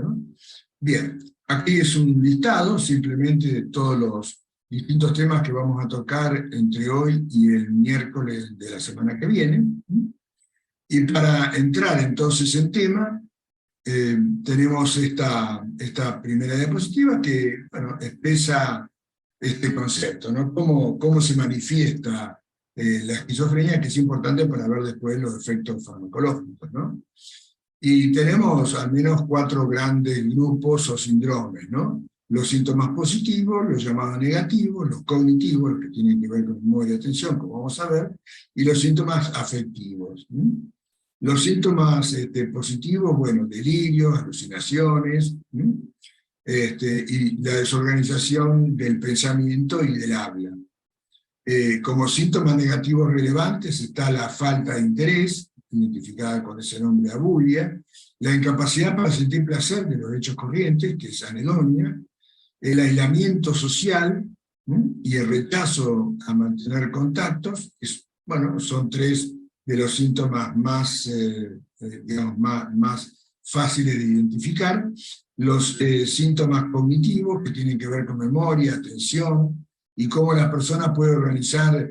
¿no? Bien, aquí es un listado simplemente de todos los distintos temas que vamos a tocar entre hoy y el miércoles de la semana que viene. Y para entrar entonces en tema, tenemos esta primera diapositiva que, bueno, expresa este concepto, ¿no? Cómo se manifiesta la esquizofrenia, que es importante para ver después los efectos farmacológicos, ¿no? Y tenemos al menos 4 grandes grupos o síndromes, ¿no? Los síntomas positivos, los llamados negativos, los cognitivos, los que tienen que ver con memoria y atención, como vamos a ver, y los síntomas afectivos. Los síntomas positivos, bueno, delirios, alucinaciones, y la desorganización del pensamiento y del habla. Como síntomas negativos relevantes está la falta de interés, identificada con ese nombre abulia, la incapacidad para sentir placer de los hechos corrientes, que es anedonia, el aislamiento social y el rechazo a mantener contactos, bueno, son 3 de los síntomas más, digamos, más fáciles de identificar. Los síntomas cognitivos, que tienen que ver con memoria, atención, y cómo la persona puede organizar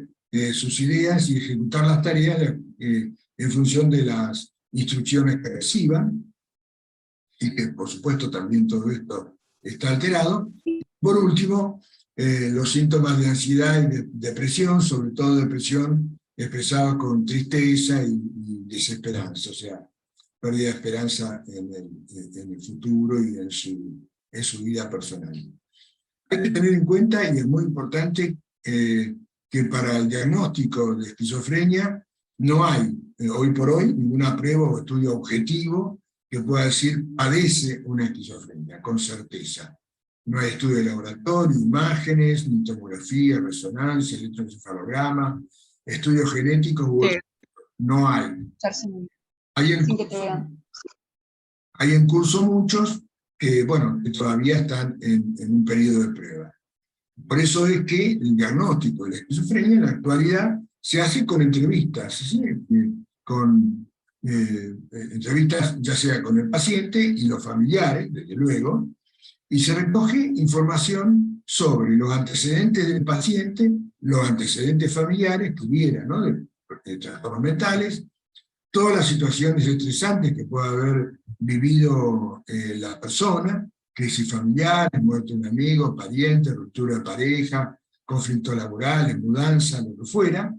sus ideas y ejecutar las tareas en función de las instrucciones que reciban, y que por supuesto también todo esto está alterado. Por último, los síntomas de ansiedad y de depresión, sobre todo depresión expresada con tristeza y desesperanza, o sea, pérdida de esperanza en el futuro y en su vida personal. Hay que tener en cuenta, y es muy importante, que para el diagnóstico de esquizofrenia no hay, hoy por hoy, ninguna prueba o estudio objetivo que pueda decir padece una esquizofrenia, con certeza. No hay estudio de laboratorio, imágenes, ni tomografía, resonancia, electroencefalograma, estudios genéticos, no hay. Hay en curso muchos que, bueno, que todavía están en un periodo de prueba. Por eso es que el diagnóstico de la esquizofrenia en la actualidad se hace con entrevistas, ¿sí? Entrevistas ya sea con el paciente y los familiares, desde luego, y se recoge información sobre los antecedentes del paciente, los antecedentes familiares que hubiera, ¿no? de trastornos mentales, todas las situaciones estresantes que pueda haber vivido la persona, crisis familiares, muerte de un amigo, pariente, ruptura de pareja, conflictos laborales, mudanza, lo que fuera,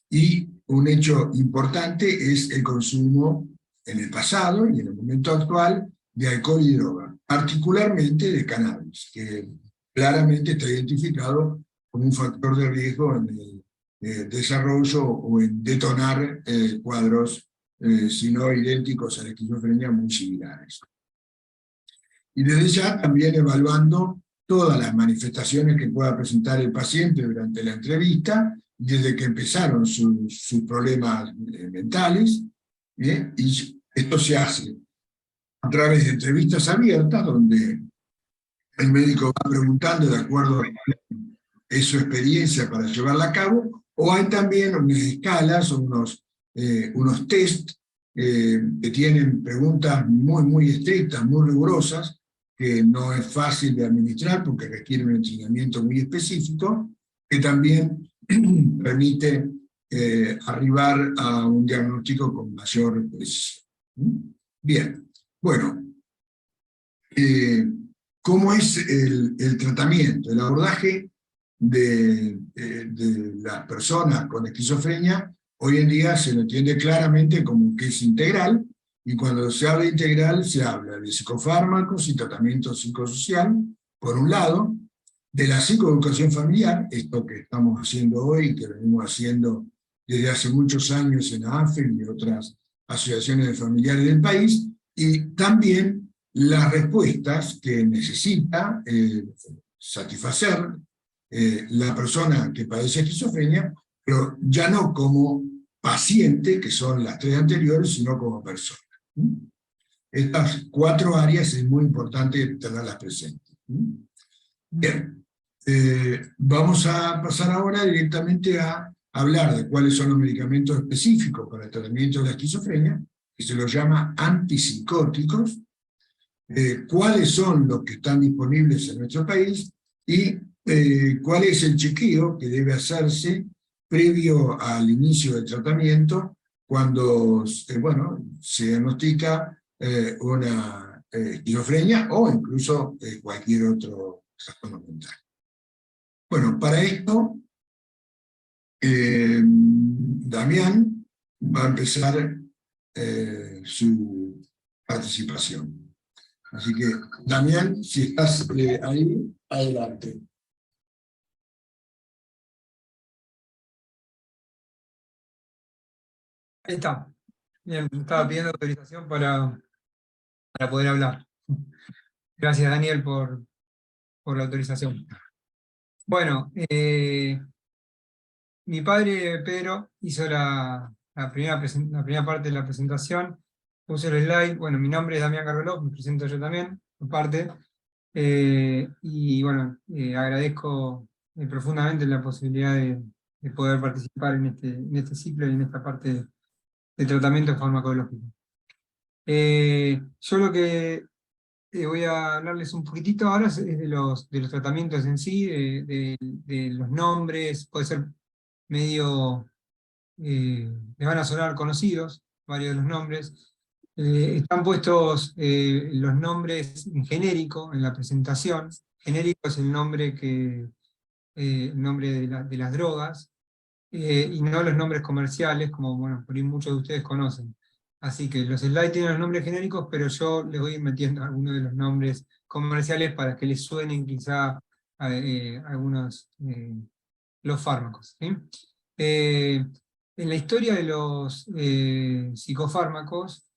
y un hecho importante es el consumo en el pasado y en el momento actual de alcohol y droga, particularmente de cannabis, que claramente está identificado como un factor de riesgo en el desarrollo o en detonar cuadros, si no idénticos a la esquizofrenia, muy similares. Y desde ya también evaluando todas las manifestaciones que pueda presentar el paciente durante la entrevista, desde que empezaron sus problemas mentales, y esto se hace a través de entrevistas abiertas, donde el médico va preguntando de acuerdo a su experiencia para llevarla a cabo, o hay también unas escalas o unos test que tienen preguntas muy estrictas, muy rigurosas, que no es fácil de administrar porque requiere un entrenamiento muy específico, que también permite arribar a un diagnóstico con mayor precisión. Bien, bueno, ¿cómo es el tratamiento? El abordaje de las personas con esquizofrenia hoy en día se lo entiende claramente como que es integral, y cuando se habla de integral se habla de psicofármacos y tratamiento psicosocial, por un lado, de la psicoeducación familiar, esto que estamos haciendo hoy, que venimos haciendo desde hace muchos años en la AFEL y otras asociaciones de familiares del país, y también las respuestas que necesita satisfacer la persona que padece esquizofrenia, pero ya no como paciente, que son las 3 anteriores, sino como persona. Estas 4 áreas es muy importante tenerlas presentes. Bien, vamos a pasar ahora directamente a hablar de cuáles son los medicamentos específicos para el tratamiento de la esquizofrenia, que se los llama antipsicóticos, cuáles son los que están disponibles en nuestro país y cuál es el chequeo que debe hacerse previo al inicio del tratamiento cuando bueno, se diagnostica una esquizofrenia o incluso cualquier otro trastorno mental. Bueno, para esto, Damián va a empezar su participación. Así que, Damián, si estás ahí, adelante. Ahí está. Bien, estaba pidiendo autorización para poder hablar. Gracias, Daniel, por la autorización. Bueno, mi padre, Pedro, hizo la primera parte de la presentación, puso el slide. Bueno, mi nombre es Damián Carvalho, me presento yo también, por parte. Y bueno, agradezco profundamente la posibilidad de poder participar en este ciclo y en esta parte de tratamiento farmacológico. Yo lo que voy a hablarles un poquitito ahora es de los tratamientos en sí, de los nombres. Puede ser medio, les van a sonar conocidos, varios de los nombres. Están puestos los nombres en genérico en la presentación. Genérico es el nombre, el nombre de las drogas, y no los nombres comerciales, como bueno, por ahí muchos de ustedes conocen. Así que los slides tienen los nombres genéricos, pero yo les voy a ir metiendo algunos de los nombres comerciales para que les suenen quizá algunos los fármacos, ¿sí? En la historia de los psicofármacos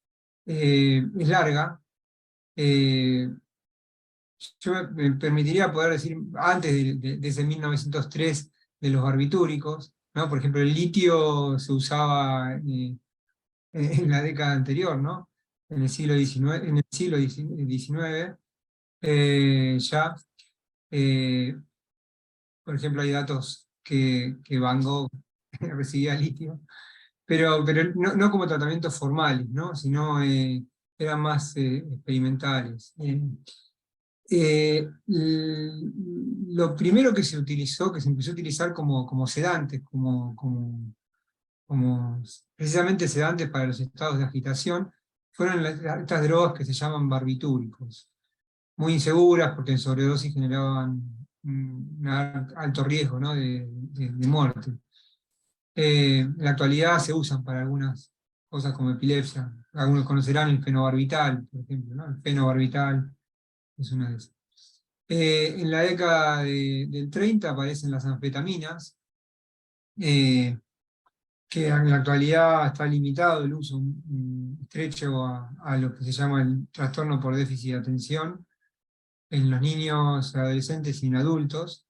es larga. Yo me permitiría poder decir, antes de ese 1903, de los barbitúricos, ¿no? Por ejemplo, el litio se usaba en la década anterior, ¿no? En el siglo XIX, ya, por ejemplo, hay datos que Van Gogh recibía litio, pero no como tratamientos formales, ¿no? Sino eran más experimentales. Lo primero que se utilizó, que se empezó a utilizar como sedantes, como precisamente sedantes para los estados de agitación, fueron estas drogas que se llaman barbitúricos, muy inseguras porque en sobredosis generaban un alto riesgo, ¿no? de muerte. En la actualidad se usan para algunas cosas como epilepsia. Algunos conocerán el fenobarbital, por ejemplo, ¿no? El fenobarbital es una de esas. En la década del 30 aparecen las anfetaminas, que en la actualidad está limitado el uso estrecho a lo que se llama el trastorno por déficit de atención en los niños, adolescentes y en adultos,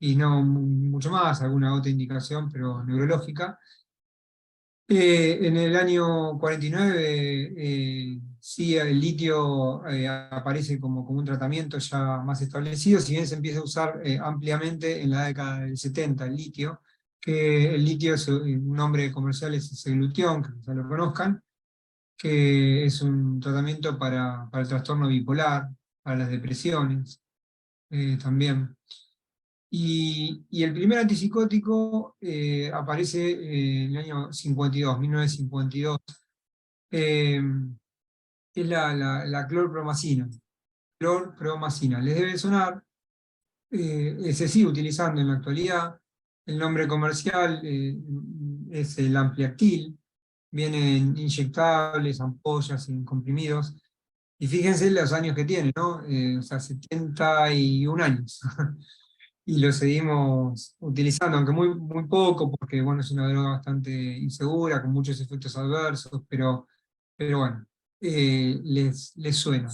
y no mucho más, alguna otra indicación, pero neurológica. En el año 49, sí, el litio aparece como un tratamiento ya más establecido, si bien se empieza a usar ampliamente en la década del 70, el litio, que el litio, un nombre comercial es Glutión, que ya lo conozcan, que es un tratamiento para el trastorno bipolar, para las depresiones también. Y el primer antipsicótico aparece en el año 52, 1952. Es la clorpromacina. Clorpromacina. Les debe sonar, se sigue utilizando en la actualidad. El nombre comercial es el Ampliactil. Vienen inyectables, ampollas, en comprimidos. Y fíjense los años que tiene, ¿no? O sea, 71 años. Y lo seguimos utilizando, aunque muy poco, porque bueno, es una droga bastante insegura, con muchos efectos adversos, pero bueno, les suena.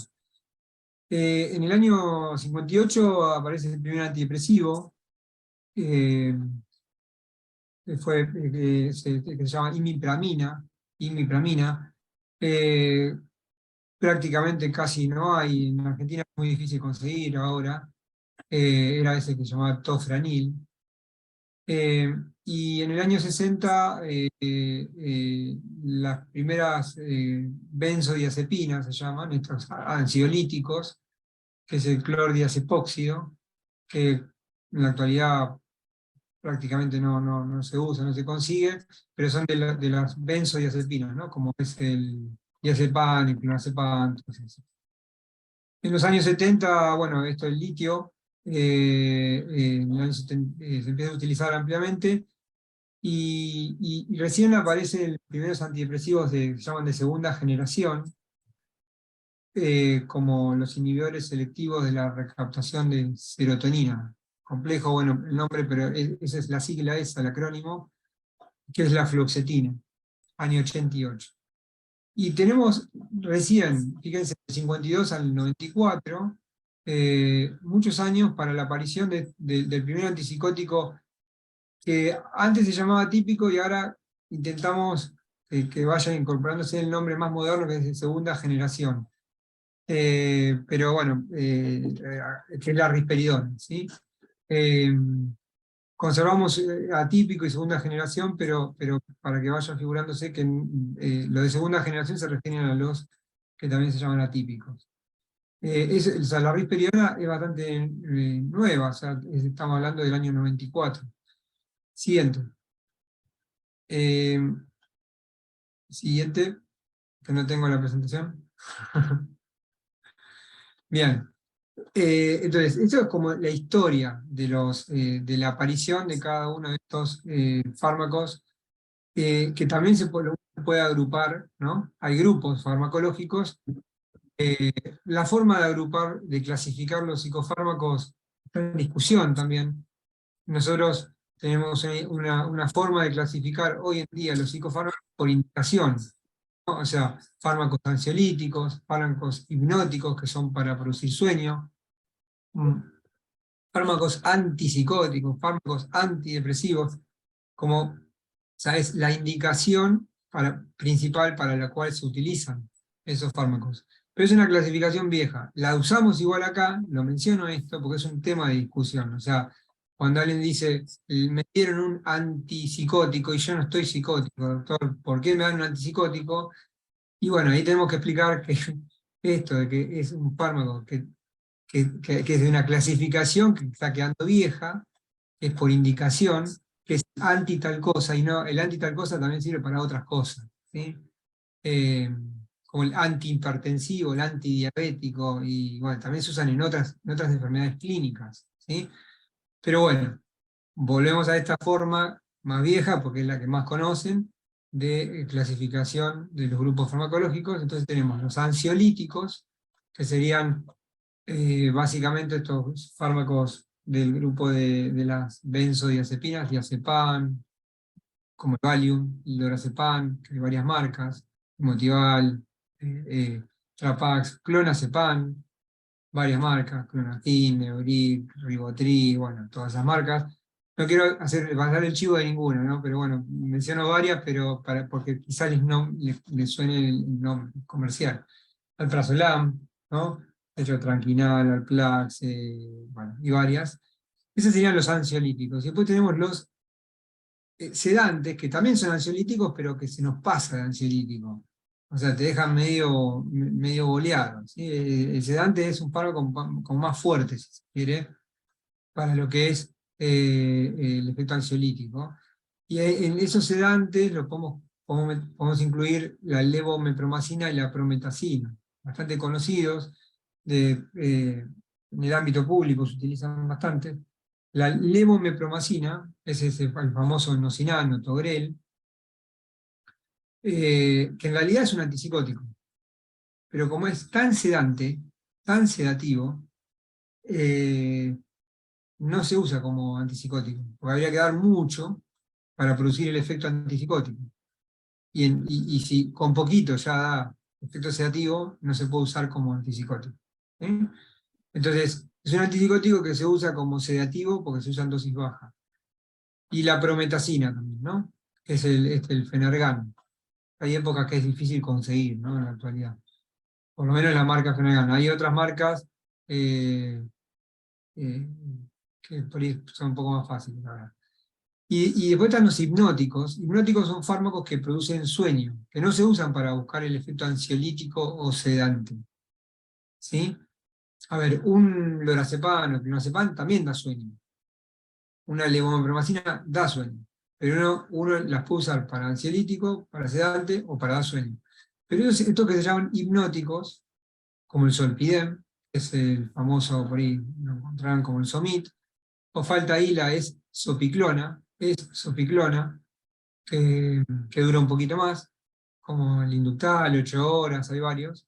En el año 58 aparece el primer antidepresivo, eh, que se llama imipramina. eh, Prácticamente casi no hay, en Argentina es muy difícil conseguir ahora. Era ese que se llamaba tofranil. Y en el año 60, las primeras benzodiazepinas se llaman, estos ansiolíticos, que es el clordiazepóxido, que en la actualidad prácticamente no se usa, no se consigue, pero son de las benzodiazepinas, ¿no? Como es el diazepam, el clonazepam, todo eso. En los años 70, bueno, esto del litio, en el año 70, se empieza a utilizar ampliamente, y recién aparecen los primeros antidepresivos que se llaman de segunda generación, como los inhibidores selectivos de la recaptación de serotonina. Complejo, bueno, el nombre, pero esa es la sigla, esa, el acrónimo, que es la fluoxetina, año 88. Y tenemos recién, fíjense, del 52 al 94, muchos años para la aparición del primer antipsicótico que antes se llamaba típico y ahora intentamos que vaya incorporándose el nombre más moderno, que es de segunda generación. Pero bueno, que es la risperidona, ¿sí? Eh, Conservamos atípico y segunda generación, pero para que vaya figurándose que lo de segunda generación se refieren a los que también se llaman atípicos. O sea, la risperidona es bastante nueva, o sea, estamos hablando del año 94. Siguiente. Eh, Siguiente, que no tengo la presentación. Bien. Entonces, esto es como la historia de la aparición de cada uno de estos fármacos, que también puede agrupar, ¿no? Hay grupos farmacológicos. La forma de agrupar, de clasificar los psicofármacos está en discusión también. Nosotros tenemos una forma de clasificar hoy en día los psicofármacos por indicación, ¿no? O sea, fármacos ansiolíticos, fármacos hipnóticos que son para producir sueño, mm, fármacos antipsicóticos, fármacos antidepresivos, como, o sea, es la indicación principal para la cual se utilizan esos fármacos. Pero es una clasificación vieja. La usamos igual acá, lo menciono esto porque es un tema de discusión. O sea, cuando alguien dice, me dieron un antipsicótico y yo no estoy psicótico, doctor, ¿por qué me dan un antipsicótico? Y bueno, ahí tenemos que explicar que esto de que es un fármaco que es de una clasificación que está quedando vieja, es por indicación, que es anti tal cosa, y no, el anti tal cosa también sirve para otras cosas, ¿sí? Eh, Como el antihipertensivo, el antidiabético, y bueno, también se usan en otras enfermedades clínicas, ¿sí? Pero bueno, volvemos a esta forma más vieja, porque es la que más conocen, de clasificación de los grupos farmacológicos. Entonces tenemos los ansiolíticos, que serían básicamente estos fármacos del grupo de las benzodiazepinas, diazepam, como el Valium, el lorazepam, que hay varias marcas, Motival, Trapax, clonazepam, varias marcas, Clonazepam, Neuric, Rivotril, bueno, todas esas marcas. No quiero pasar el chivo de ninguna, ¿no? Pero bueno, menciono varias, pero porque quizás les suene el nombre comercial. Alprazolam, ¿no? De hecho, Tranquinal, Alplax, bueno, y varias. Esos serían los ansiolíticos. Y después tenemos los sedantes, que también son ansiolíticos, pero que se nos pasa de ansiolítico. O sea, te dejan medio boleado, ¿sí? El sedante es un fármaco como más fuerte, si se quiere, para lo que es el efecto ansiolítico. Y en esos sedantes podemos incluir la levomepromacina y la prometacina, bastante conocidos, en el ámbito público se utilizan bastante. La levomepromacina es el famoso Nocinal, Notogrel, que en realidad es un antipsicótico, pero como es tan sedante, tan sedativo, eh, no se usa como antipsicótico, porque habría que dar mucho para producir el efecto antipsicótico. Y si con poquito ya da efecto sedativo, no se puede usar como antipsicótico. ¿Eh? Entonces, es un antipsicótico que se usa como sedativo porque se usa en dosis bajas. Y la prometacina también, ¿no? Que es el Fenergan. Hay épocas que es difícil conseguir, ¿no? En la actualidad. Por lo menos la marca Fenergan. Hay otras marcas eh, eh, que por ahí son un poco más fáciles, la verdad. Y después están los hipnóticos. Hipnóticos son fármacos que producen sueño, que no se usan para buscar el efecto ansiolítico o sedante. ¿Sí? A ver, un lorazepam o clonazepam también da sueño. Una levomepromacina da sueño. Pero uno las puede usar para ansiolítico, para sedante o para dar sueño. Pero estos que se llaman hipnóticos, como el Zolpidem, que es el famoso, por ahí lo encontrarán como el Somit, o falta ahí la es Sopiclona, que dura un poquito más, como el Inductal, 8 horas, hay varios.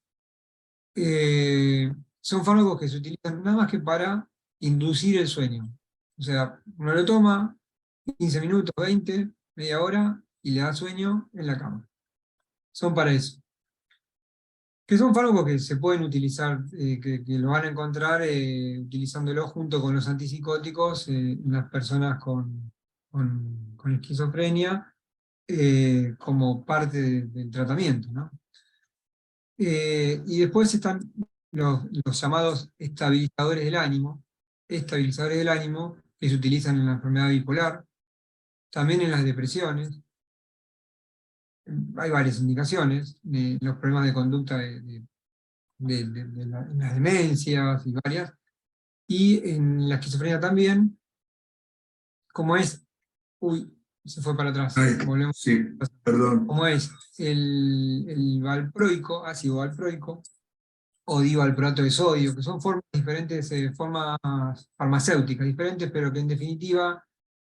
Son fármacos que se utilizan nada más que para inducir el sueño. O sea, uno lo toma 15 minutos, 20, media hora, y le da sueño en la cama. Son para eso. Que son fármacos que se pueden utilizar, que lo van a encontrar utilizándolo junto con los antipsicóticos en las personas con esquizofrenia como parte del tratamiento, ¿no? Y después están los llamados estabilizadores del ánimo, que se utilizan en la enfermedad bipolar, también en las depresiones. Hay varias indicaciones, los problemas de conducta en las demencias y varias, y en la esquizofrenia también, como es, uy, se fue para atrás, Ay, volvemos, sí, perdón. como es el valproico, ácido valproico, o divalproato de sodio, que son formas diferentes, formas farmacéuticas diferentes, pero que en definitiva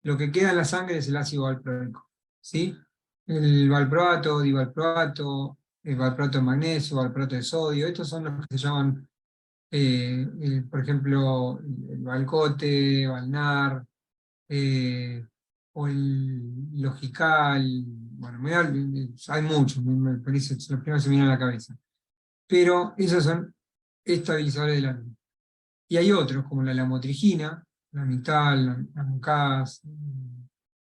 lo que queda en la sangre es el ácido valproico, ¿sí? El valproato, divalproato, el valproato de magnesio, valproato de sodio, estos son los que se llaman, por ejemplo, el Valcote, Valnar, eh, o el Logical, bueno, hay muchos, me parece, los primeros se me vienen a la cabeza. Pero esos son estabilizadores del ánimo. Y hay otros, como la lamotrigina, la Mital, la Mucas,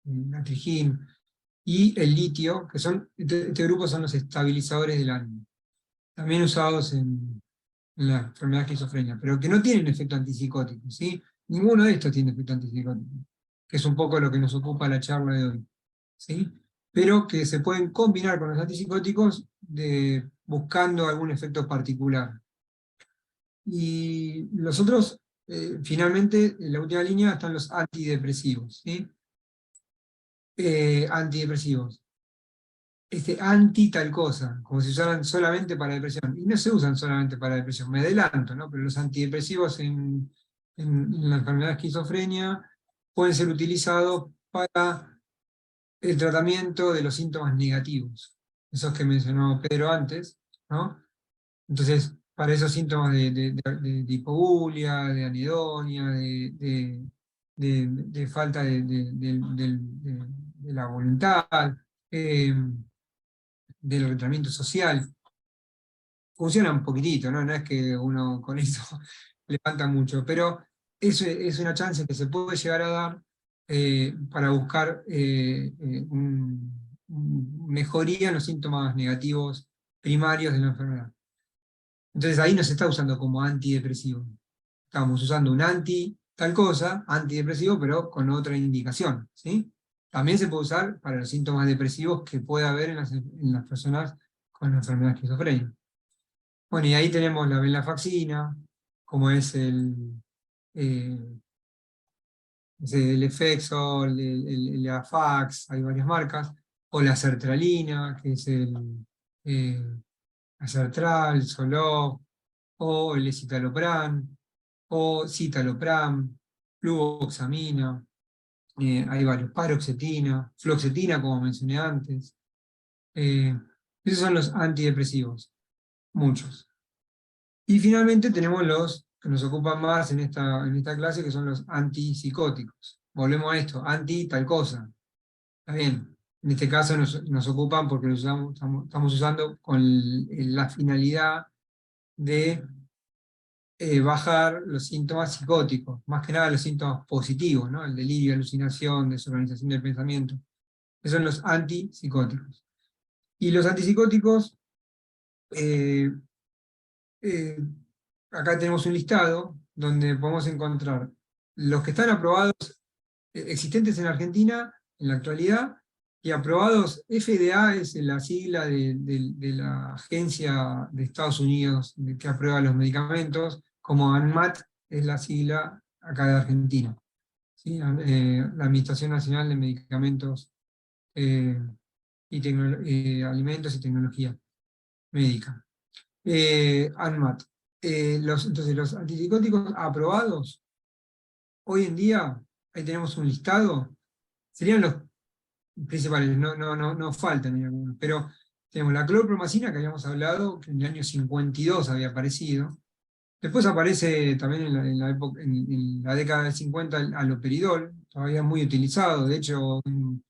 la Trigin, y el litio, que son, este grupo son los estabilizadores del ánimo, también usados en la enfermedad de esquizofrenia, pero que no tienen efecto antipsicótico, ¿sí? Ninguno de estos tiene efecto antipsicótico, que es un poco lo que nos ocupa la charla de hoy, ¿sí? Pero que se pueden combinar con los antipsicóticos buscando algún efecto particular. Y los otros, finalmente, en la última línea están los antidepresivos, ¿sí? Antidepresivos. Anti tal cosa, como si usaran solamente para depresión. Y no se usan solamente para depresión, me adelanto, ¿no? Pero los antidepresivos en la enfermedad de esquizofrenia pueden ser utilizados para el tratamiento de los síntomas negativos, esos que mencionó Pedro antes, ¿no? Entonces, para esos síntomas de hipobulia, de anedonia, de falta de la voluntad, eh, del retratamiento social, funciona un poquitito, ¿no? No es que uno con eso levanta mucho, pero es una chance que se puede llegar a dar para buscar mejoría en los síntomas negativos primarios de la enfermedad. Entonces ahí no se está usando como antidepresivo. Estamos usando un tal cosa, antidepresivo, pero con otra indicación, ¿sí? También se puede usar para los síntomas depresivos que puede haber en las personas con la enfermedad de esquizofrenia. Bueno, y ahí tenemos la venlafaxina, como es eh, el Effexor, el Afax, hay varias marcas, o la sertralina, que es eh, Asertral, Zoloft, o el escitalopram, o citalopram, fluvoxamina, hay varios, paroxetina, fluoxetina, como mencioné antes. Eh, Esos son los antidepresivos, muchos. Y finalmente tenemos los que nos ocupan más en esta clase, que son los antipsicóticos. Volvemos a esto, anti tal cosa. Está bien. En este caso nos ocupan porque los estamos usando con la finalidad de bajar los síntomas psicóticos, más que nada los síntomas positivos, ¿no? El delirio, alucinación, desorganización del pensamiento. Esos son los antipsicóticos. Y los antipsicóticos, eh, eh, acá tenemos un listado donde podemos encontrar los que están aprobados, existentes en Argentina, en la actualidad, y aprobados, FDA es la sigla de la agencia de Estados Unidos que aprueba los medicamentos, como ANMAT es la sigla acá de Argentina, ¿sí? La Administración Nacional de Medicamentos Alimentos y Tecnología Médica. ANMAT. Entonces, los antipsicóticos aprobados, hoy en día, ahí tenemos un listado, serían los principales, no faltan algunos, pero tenemos la clorpromacina, que habíamos hablado, que en el año 52 había aparecido. Después aparece también en la década del 50 el haloperidol, todavía muy utilizado, de hecho en,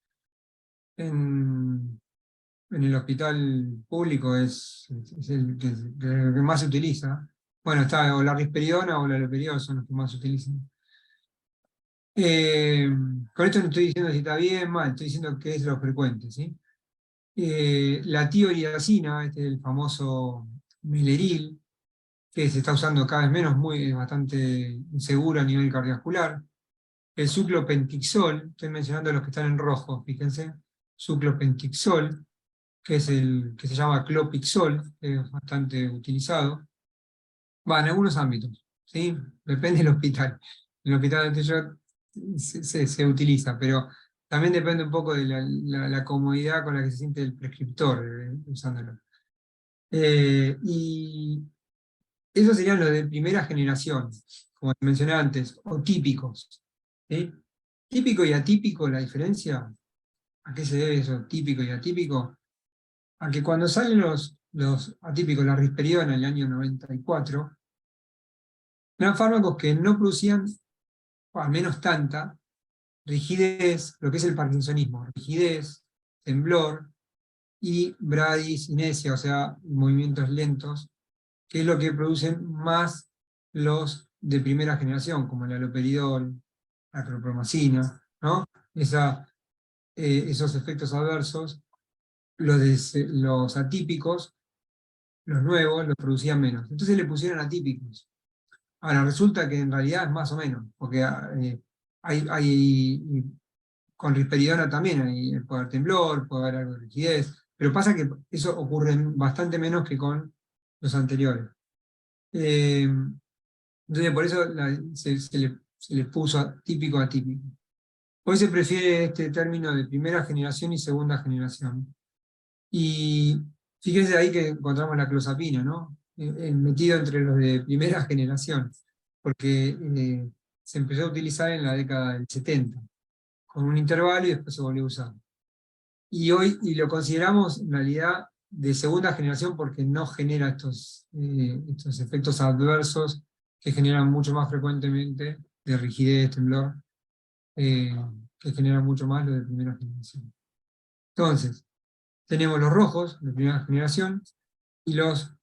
en el hospital público es el que más se utiliza. Bueno, está o la risperidona o la haloperidol son los que más se utilizan. Con esto no estoy diciendo si está bien o mal, estoy diciendo que es lo frecuente, ¿sí? La tioridazina, el famoso Meleril, que se está usando cada vez menos, es bastante inseguro a nivel cardiovascular. El suclopentixol, estoy mencionando los que están en rojo, fíjense, suclopentixol, que es el que se llama clopixol, que es bastante utilizado. Va, en algunos ámbitos, ¿sí? Depende del hospital. En el hospital anterior se utiliza, pero también depende un poco de la comodidad con la que se siente el prescriptor usándolo. Y esos serían los de primera generación, como mencioné antes, o típicos, ¿sí? Típico y atípico, la diferencia, ¿a qué se debe eso, típico y atípico? A que cuando salen los atípicos, la risperidona en el año 94, eran fármacos que no producían, o al menos tanta, rigidez, lo que es el parkinsonismo, rigidez, temblor y bradicinesia, o sea, movimientos lentos, que es lo que producen más los de primera generación, como el haloperidol, la clorpromacina, ¿no? Esos efectos adversos, los atípicos, los nuevos, los producían menos. Entonces le pusieron atípicos. Ahora, resulta que en realidad es más o menos, porque con risperidona también puede haber temblor, puede haber algo de rigidez, pero pasa que eso ocurre bastante menos que con los anteriores. Entonces por eso se le puso atípico atípico. Hoy se prefiere este término de primera generación y segunda generación. Y fíjense ahí que encontramos la clozapina, ¿no? Metido entre los de primera generación, porque se empezó a utilizar en la década del 70, con un intervalo y después se volvió a usar. Y hoy lo consideramos en realidad de segunda generación porque no genera estos efectos adversos que generan mucho más frecuentemente de rigidez, temblor, que generan mucho más lo de primera generación. Entonces, tenemos los rojos de primera generación y los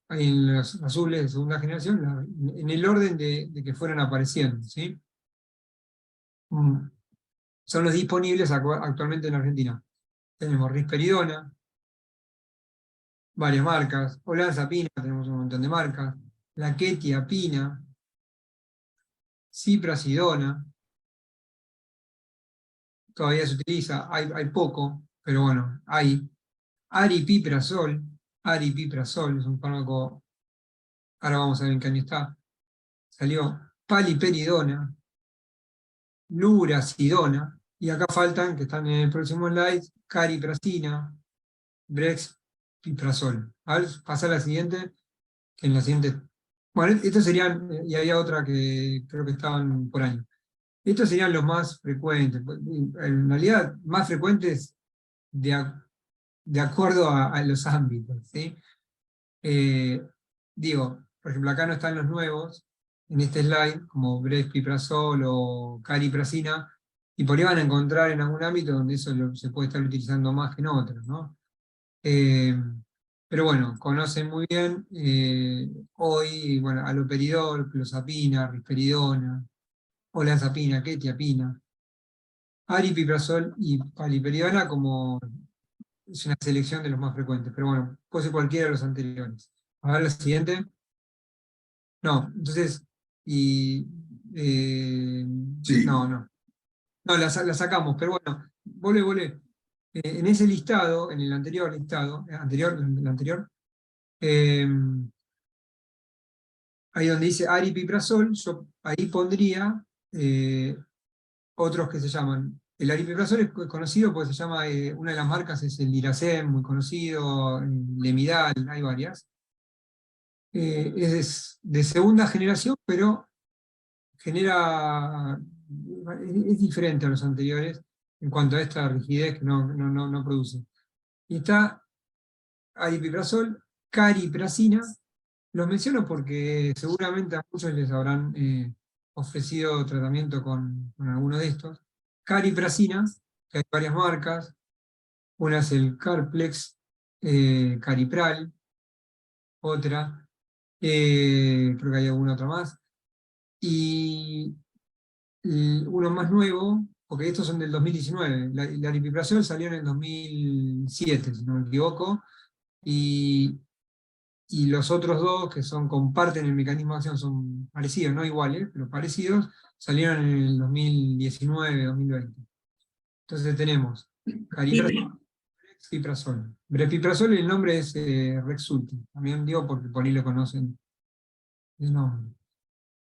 azules de segunda generación, en el orden de que fueran apareciendo, ¿sí? Son los disponibles actualmente en Argentina. Tenemos risperidona, varias marcas, olanzapina, tenemos un montón de marcas, la quetiapina, ciprasidona, todavía se utiliza, hay poco, pero bueno, hay. Aripiprazol es un fármaco, ahora vamos a ver en qué año está, salió paliperidona, lurasidona, y acá faltan, que están en el próximo slide, cariprazina, brexpiprazol. A ver, pasa a la siguiente, que en la siguiente... Bueno, estos serían, y había otra que creo que estaban por año. Estos serían los más frecuentes. En realidad, más frecuentes de acuerdo a los ámbitos, ¿sí? Digo, por ejemplo, acá no están los nuevos, en este slide, como brexpiprazol o cariprazina, y por ahí van a encontrar en algún ámbito donde eso se puede estar utilizando más que en otros, ¿no? Pero bueno, conocen muy bien hoy, bueno, haloperidol, clozapina, risperidona, olanzapina, quetiapina, aripiprazol y paliperidona como es una selección de los más frecuentes, pero bueno, puede ser cualquiera de los anteriores. A ver la siguiente. No, entonces, Sí, no. No, la sacamos, pero bueno, volvé. En ese listado, en el anterior listado, el anterior, eh, ahí donde dice aripiprazol, yo ahí pondría otros que se llaman. El aripiprazol es conocido porque se llama, una de las marcas es el Diracem, muy conocido, Lemidal, hay varias. Es de segunda generación, pero genera, es diferente a los anteriores en cuanto a esta rigidez que no produce. Y está aripiprazol, cariprazina. Los menciono porque seguramente a muchos les habrán ofrecido tratamiento con alguno de estos. Cariprazina, que hay varias marcas. Una es el Carplex, Caripral, otra. Creo que hay alguna otra más. Y uno más nuevo, porque estos son del 2019. La aripiprazol salió en el 2007, si no me equivoco. Y los otros dos, que comparten el mecanismo de acción, son parecidos, no iguales, pero parecidos, salieron en el 2019-2020. Entonces tenemos cariprazol, brexpiprazol. Brexpiprazol, el nombre es Rexulti, también digo porque por ahí lo conocen de nombre.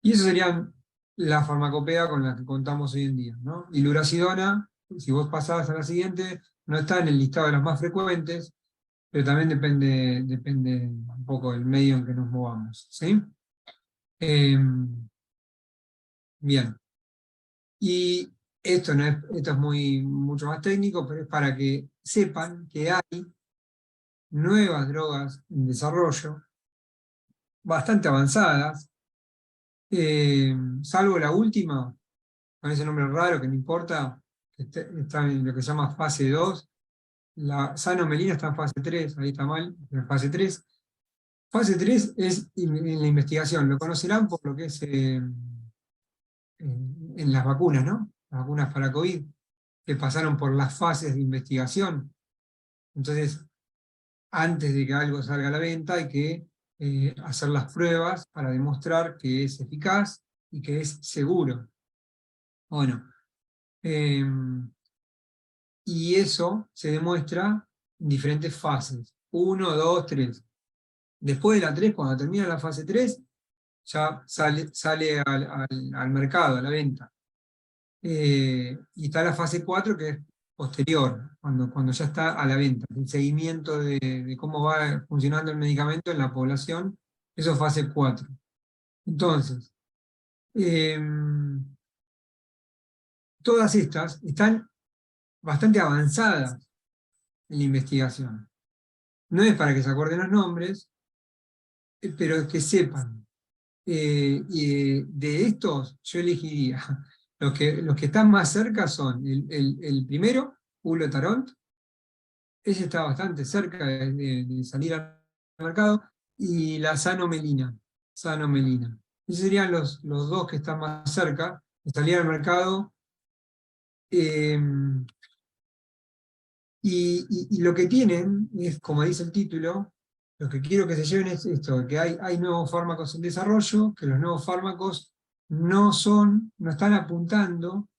Y eso serían la farmacopea con la que contamos hoy en día, ¿no? Y lurasidona, si vos pasás a la siguiente, no está en el listado de las más frecuentes, pero también depende un poco del medio en que nos movamos, ¿sí? Bien. Y esto es mucho más técnico, pero es para que sepan que hay nuevas drogas en desarrollo, bastante avanzadas, salvo la última, con ese nombre raro que no importa, que está en lo que se llama fase 2. La sanomelina está en fase 3, ahí está mal, en fase 3. Fase 3 es en la investigación, lo conocerán por lo que es en las vacunas, ¿no? Las vacunas para COVID, que pasaron por las fases de investigación. Entonces, antes de que algo salga a la venta, hay que hacer las pruebas para demostrar que es eficaz y que es seguro. Bueno, eh, y eso se demuestra en diferentes fases. 1, 2, 3. Después de la 3, cuando termina la fase 3, ya sale al mercado, a la venta. Y está la fase 4, que es posterior, cuando ya está a la venta. El seguimiento de cómo va funcionando el medicamento en la población, eso es fase 4. Entonces, eh, todas estas están bastante avanzadas en la investigación. No es para que se acuerden los nombres, pero que sepan. Y de estos yo elegiría, los que están más cerca son el primero, Ulotaront. Ese está bastante cerca de salir al mercado, y la sanomelina. Esos serían los dos que están más cerca de salir al mercado. eh, y lo que tienen es, como dice el título, lo que quiero que se lleven es esto, que hay nuevos fármacos en desarrollo, que los nuevos fármacos no están apuntando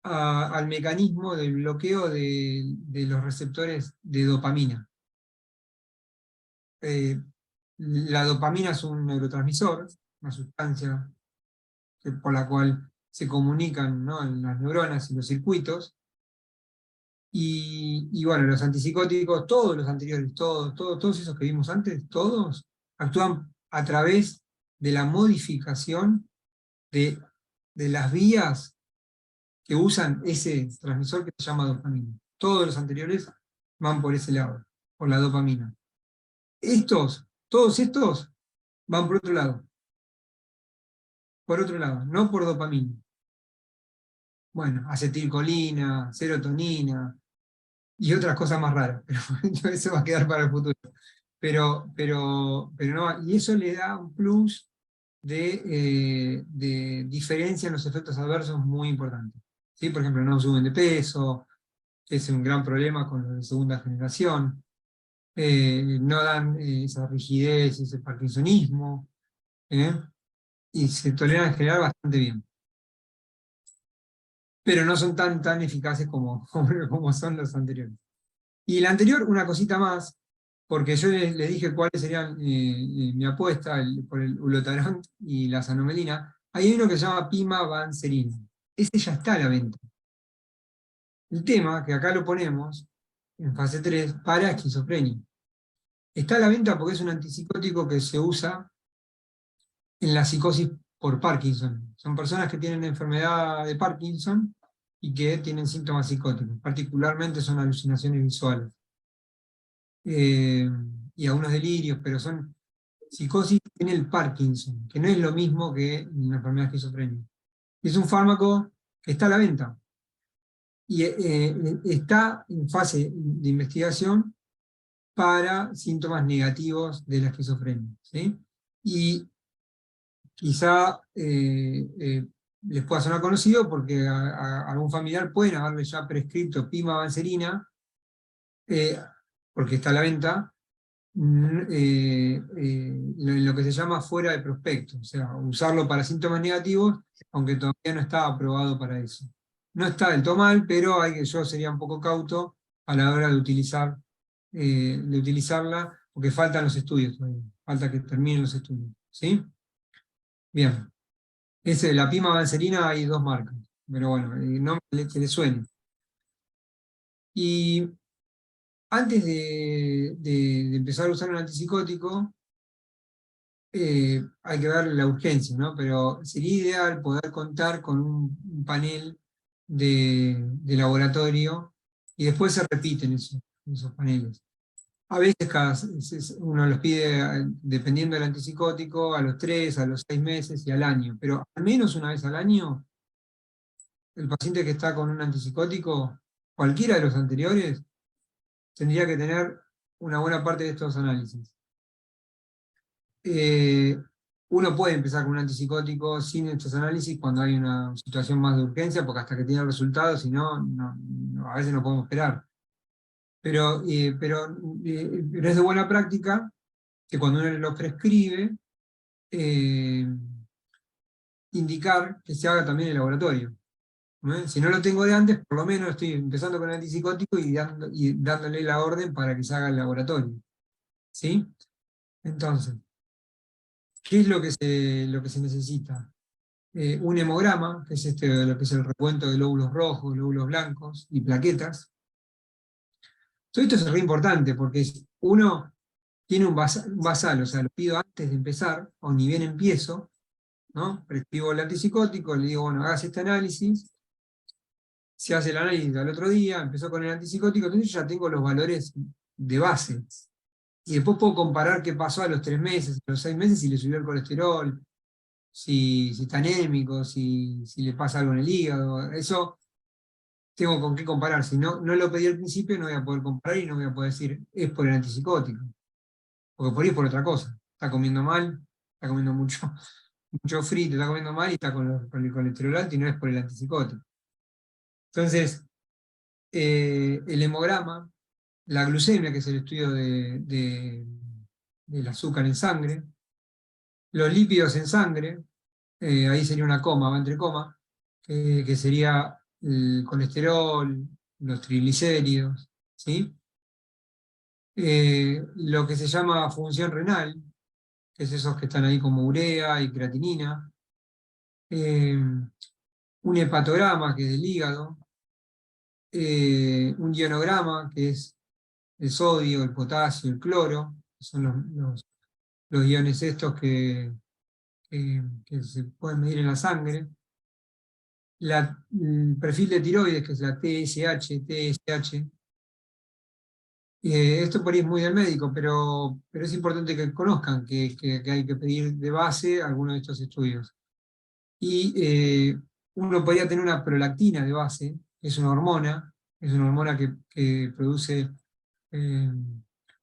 al mecanismo del bloqueo de los receptores de dopamina. La dopamina es un neurotransmisor, una sustancia por la cual se comunican, ¿no?, en las neuronas y los circuitos. Y bueno, los antipsicóticos, todos los anteriores, todos esos que vimos antes, todos actúan a través de la modificación de las vías que usan ese transmisor que se llama dopamina. Todos los anteriores van por ese lado, por la dopamina. Todos estos van por otro lado, no por dopamina. Bueno, acetilcolina, serotonina y otras cosas más raras, pero eso va a quedar para el futuro. Pero no, y eso le da un plus de diferencia en los efectos adversos muy importante. ¿Sí? Por ejemplo, no suben de peso, que es un gran problema con los de segunda generación. No dan esa rigidez, ese parkinsonismo, y se toleran en general bastante bien. pero no son tan eficaces como son los anteriores. Y el anterior, una cosita más, porque yo les dije cuáles serían mi apuesta por el ulotaront y la sanomelina. Hay uno que se llama pimavanserina. Ese ya está a la venta. El tema, que acá lo ponemos, en fase 3, para esquizofrenia. Está a la venta porque es un antipsicótico que se usa en la psicosis por Parkinson. Son personas que tienen enfermedad de Parkinson y que tienen síntomas psicóticos, particularmente son alucinaciones visuales. Y algunos delirios, pero son psicosis en el Parkinson, que no es lo mismo que en la enfermedad de esquizofrenia. Es un fármaco que está a la venta y está en fase de investigación para síntomas negativos de la esquizofrenia, ¿sí? Y quizá les pueda sonar conocido porque a algún familiar pueden haberle ya prescrito pimavanserina, porque está a la venta, en lo que se llama fuera de prospecto, o sea, usarlo para síntomas negativos, aunque todavía no está aprobado para eso. No está del todo mal, pero yo sería un poco cauto a la hora de utilizarla, porque faltan los estudios todavía, falta que terminen los estudios, ¿sí? Bien. La pimavanserina hay dos marcas, pero bueno, no que le suene. Y antes de empezar a usar un antipsicótico, hay que ver la urgencia, ¿no? Pero sería ideal poder contar con un panel de laboratorio y después se repiten esos paneles. A veces uno los pide, dependiendo del antipsicótico, a los 3, a los 6 meses y al año, pero al menos una vez al año, el paciente que está con un antipsicótico, cualquiera de los anteriores, tendría que tener una buena parte de estos análisis. Uno puede empezar con un antipsicótico sin estos análisis cuando hay una situación más de urgencia, porque hasta que tiene el resultado, si no, a veces no podemos esperar. Pero es de buena práctica que cuando uno lo prescribe, indicar que se haga también en el laboratorio. ¿No? Si no lo tengo de antes, por lo menos estoy empezando con el antipsicótico y dándole la orden para que se haga el laboratorio. ¿Sí? Entonces, ¿qué es lo que se necesita? Un hemograma, que es lo que es el recuento de glóbulos rojos, glóbulos blancos y plaquetas. Todo esto es re importante porque uno tiene un basal, o sea, lo pido antes de empezar, o ni bien empiezo, ¿no? Prescribo el antipsicótico, le digo, bueno, hagas este análisis, se hace el análisis al otro día, empezó con el antipsicótico, entonces yo ya tengo los valores de base. Y después puedo comparar qué pasó a los 3 meses, a los 6 meses, si le subió el colesterol, si está anémico, si le pasa algo en el hígado. Eso tengo con qué comparar. Si no lo pedí al principio, no voy a poder comparar y no voy a poder decir, es por el antipsicótico. Porque por ahí es por otra cosa. Está comiendo mal, está comiendo mucho frito, está comiendo mal y está con el colesterol alto y no es por el antipsicótico. Entonces, el hemograma, la glucemia, que es el estudio del azúcar en sangre, los lípidos en sangre, ahí sería una coma, va entre coma, que sería el colesterol, los triglicéridos, ¿sí? Lo que se llama función renal, que es esos que están ahí como urea y creatinina, un hepatograma, que es del hígado, un ionograma, que es el sodio, el potasio, el cloro, que son los iones estos que se pueden medir en la sangre, el perfil de tiroides, que es la TSH. Esto por ahí es muy del médico, pero es importante que conozcan que hay que pedir de base algunos de estos estudios. Y uno podría tener una prolactina de base, que es una hormona que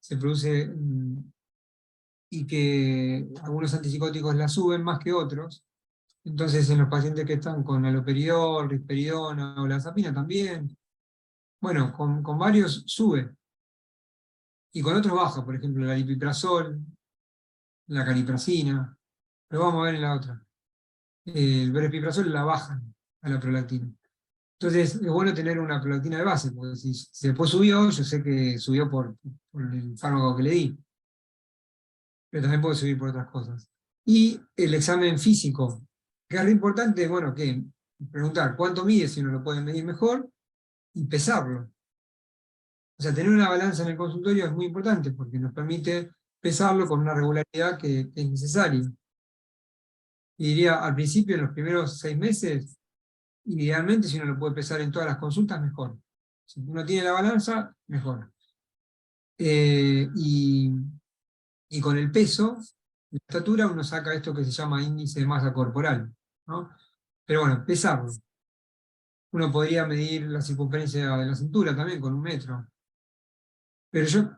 se produce y que algunos antipsicóticos la suben más que otros. Entonces en los pacientes que están con haloperidol, risperidona o olanzapina también, bueno, con varios sube. Y con otros baja, por ejemplo, la lipiprazol, la cariprazina, lo vamos a ver en la otra. El brespiprazol la bajan a la prolactina. Entonces es bueno tener una prolactina de base, porque si después subió, yo sé que subió por el fármaco que le di, pero también puede subir por otras cosas. Y el examen físico, que es re importante, bueno, que preguntar cuánto mide, si uno lo puede medir mejor, y pesarlo. O sea, tener una balanza en el consultorio es muy importante, porque nos permite pesarlo con una regularidad que es necesaria. Y diría, al principio, en los primeros 6 meses, idealmente, si uno lo puede pesar en todas las consultas, mejor. Si uno tiene la balanza, mejor. Y con el peso, la estatura, uno saca esto que se llama índice de masa corporal, ¿no? Pero bueno, pesarlo. Uno podría medir la circunferencia de la cintura también con 1 metro. Pero yo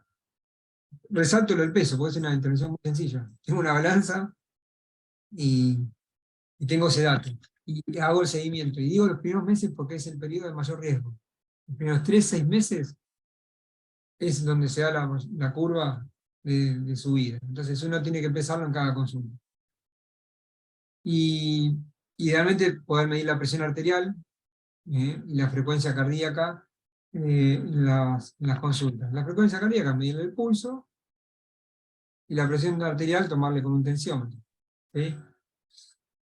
resalto lo del peso, porque es una intervención muy sencilla. Tengo una balanza y, y tengo ese dato. Y hago el seguimiento. Y digo los primeros meses porque es el periodo de mayor riesgo. Los primeros 3, 6 meses es donde se da la curva de subida. Entonces uno tiene que pesarlo en cada consulta. Y idealmente poder medir la presión arterial y la frecuencia cardíaca en las consultas. La frecuencia cardíaca, medirle el pulso, y la presión arterial, tomarle con un tensiómetro. ¿Sí?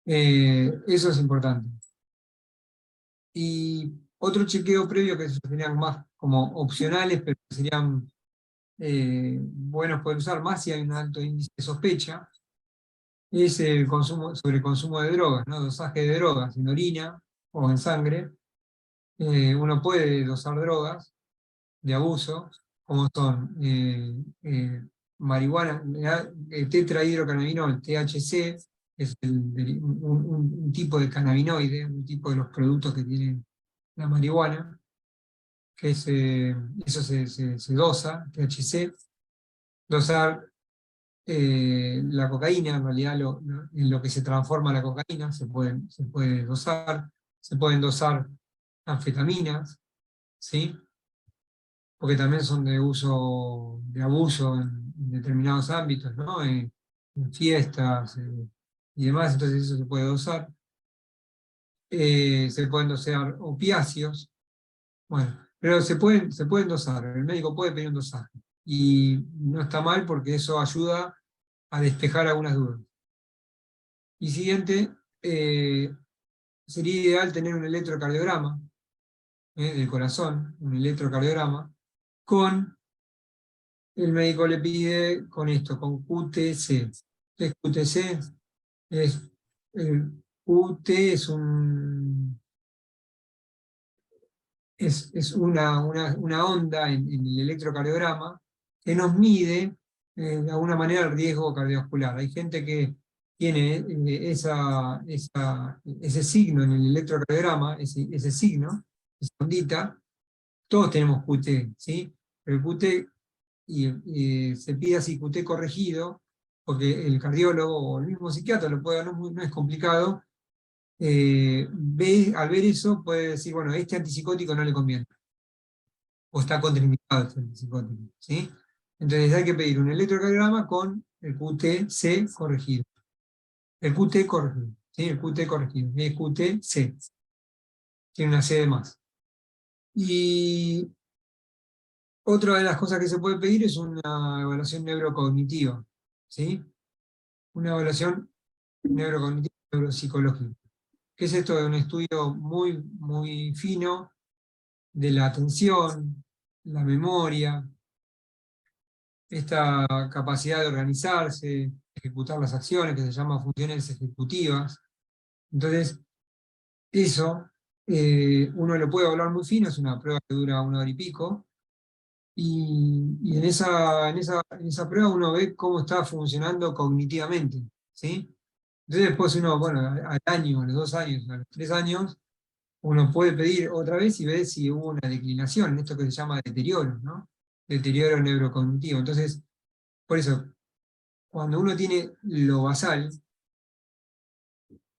Eso es importante. Y otro chequeo previo que serían más como opcionales, pero que serían buenos poder usar más si hay un alto índice de sospecha, es el consumo, sobre el consumo de drogas, ¿no? Dosaje de drogas en orina o en sangre. Uno puede dosar drogas de abuso, como son marihuana, tetrahidrocannabinol, THC, es un tipo de cannabinoide, un tipo de los productos que tiene la marihuana, que es, eso se dosa, THC. Dosar la cocaína, en realidad en lo que se transforma la cocaína, se puede dosar, se pueden dosar anfetaminas, ¿sí? Porque también son de uso, de abuso en determinados ámbitos, ¿no? En fiestas y demás, entonces eso se puede dosar. Se pueden dosar opiáceos, bueno, pero se pueden dosar, el médico puede pedir un dosaje. Y no está mal porque eso ayuda a despejar algunas dudas. Y siguiente, sería ideal tener un electrocardiograma del corazón, un electrocardiograma, con el médico le pide con esto, con QTC. ¿Qué es QTC? El QT es una onda en el electrocardiograma que nos mide de alguna manera el riesgo cardiovascular. Hay gente que tiene ese signo en el electrocardiograma, ese signo, esa ondita. Todos tenemos QT, ¿sí? Pero el QT se pide así QT corregido, porque el cardiólogo o el mismo psiquiatra lo puede dar, no es complicado. Al ver eso puede decir, bueno, este antipsicótico no le conviene, o está contraindicado este antipsicótico, ¿sí? Entonces hay que pedir un electrocardiograma con el QT-C corregido. El QT corregido, ¿sí? El QT corregido, el QT-C. Tiene una C de más. Y otra de las cosas que se puede pedir es una evaluación neurocognitiva, ¿sí? Una evaluación neurocognitiva, neuropsicológica. ¿Qué es esto? De un estudio muy, muy fino de la atención, la memoria, esta capacidad de organizarse, ejecutar las acciones, que se llaman funciones ejecutivas. Entonces, eso uno lo puede evaluar muy fino, es una prueba que dura 1 hora y pico, y en esa prueba uno ve cómo está funcionando cognitivamente, ¿sí? Entonces después uno, bueno, al año, a los 2 años, a los 3 años, uno puede pedir otra vez y ver si hubo una declinación, en esto que se llama deterioro, ¿no? Deterioro neurocognitivo. Entonces, por eso, cuando uno tiene lo basal,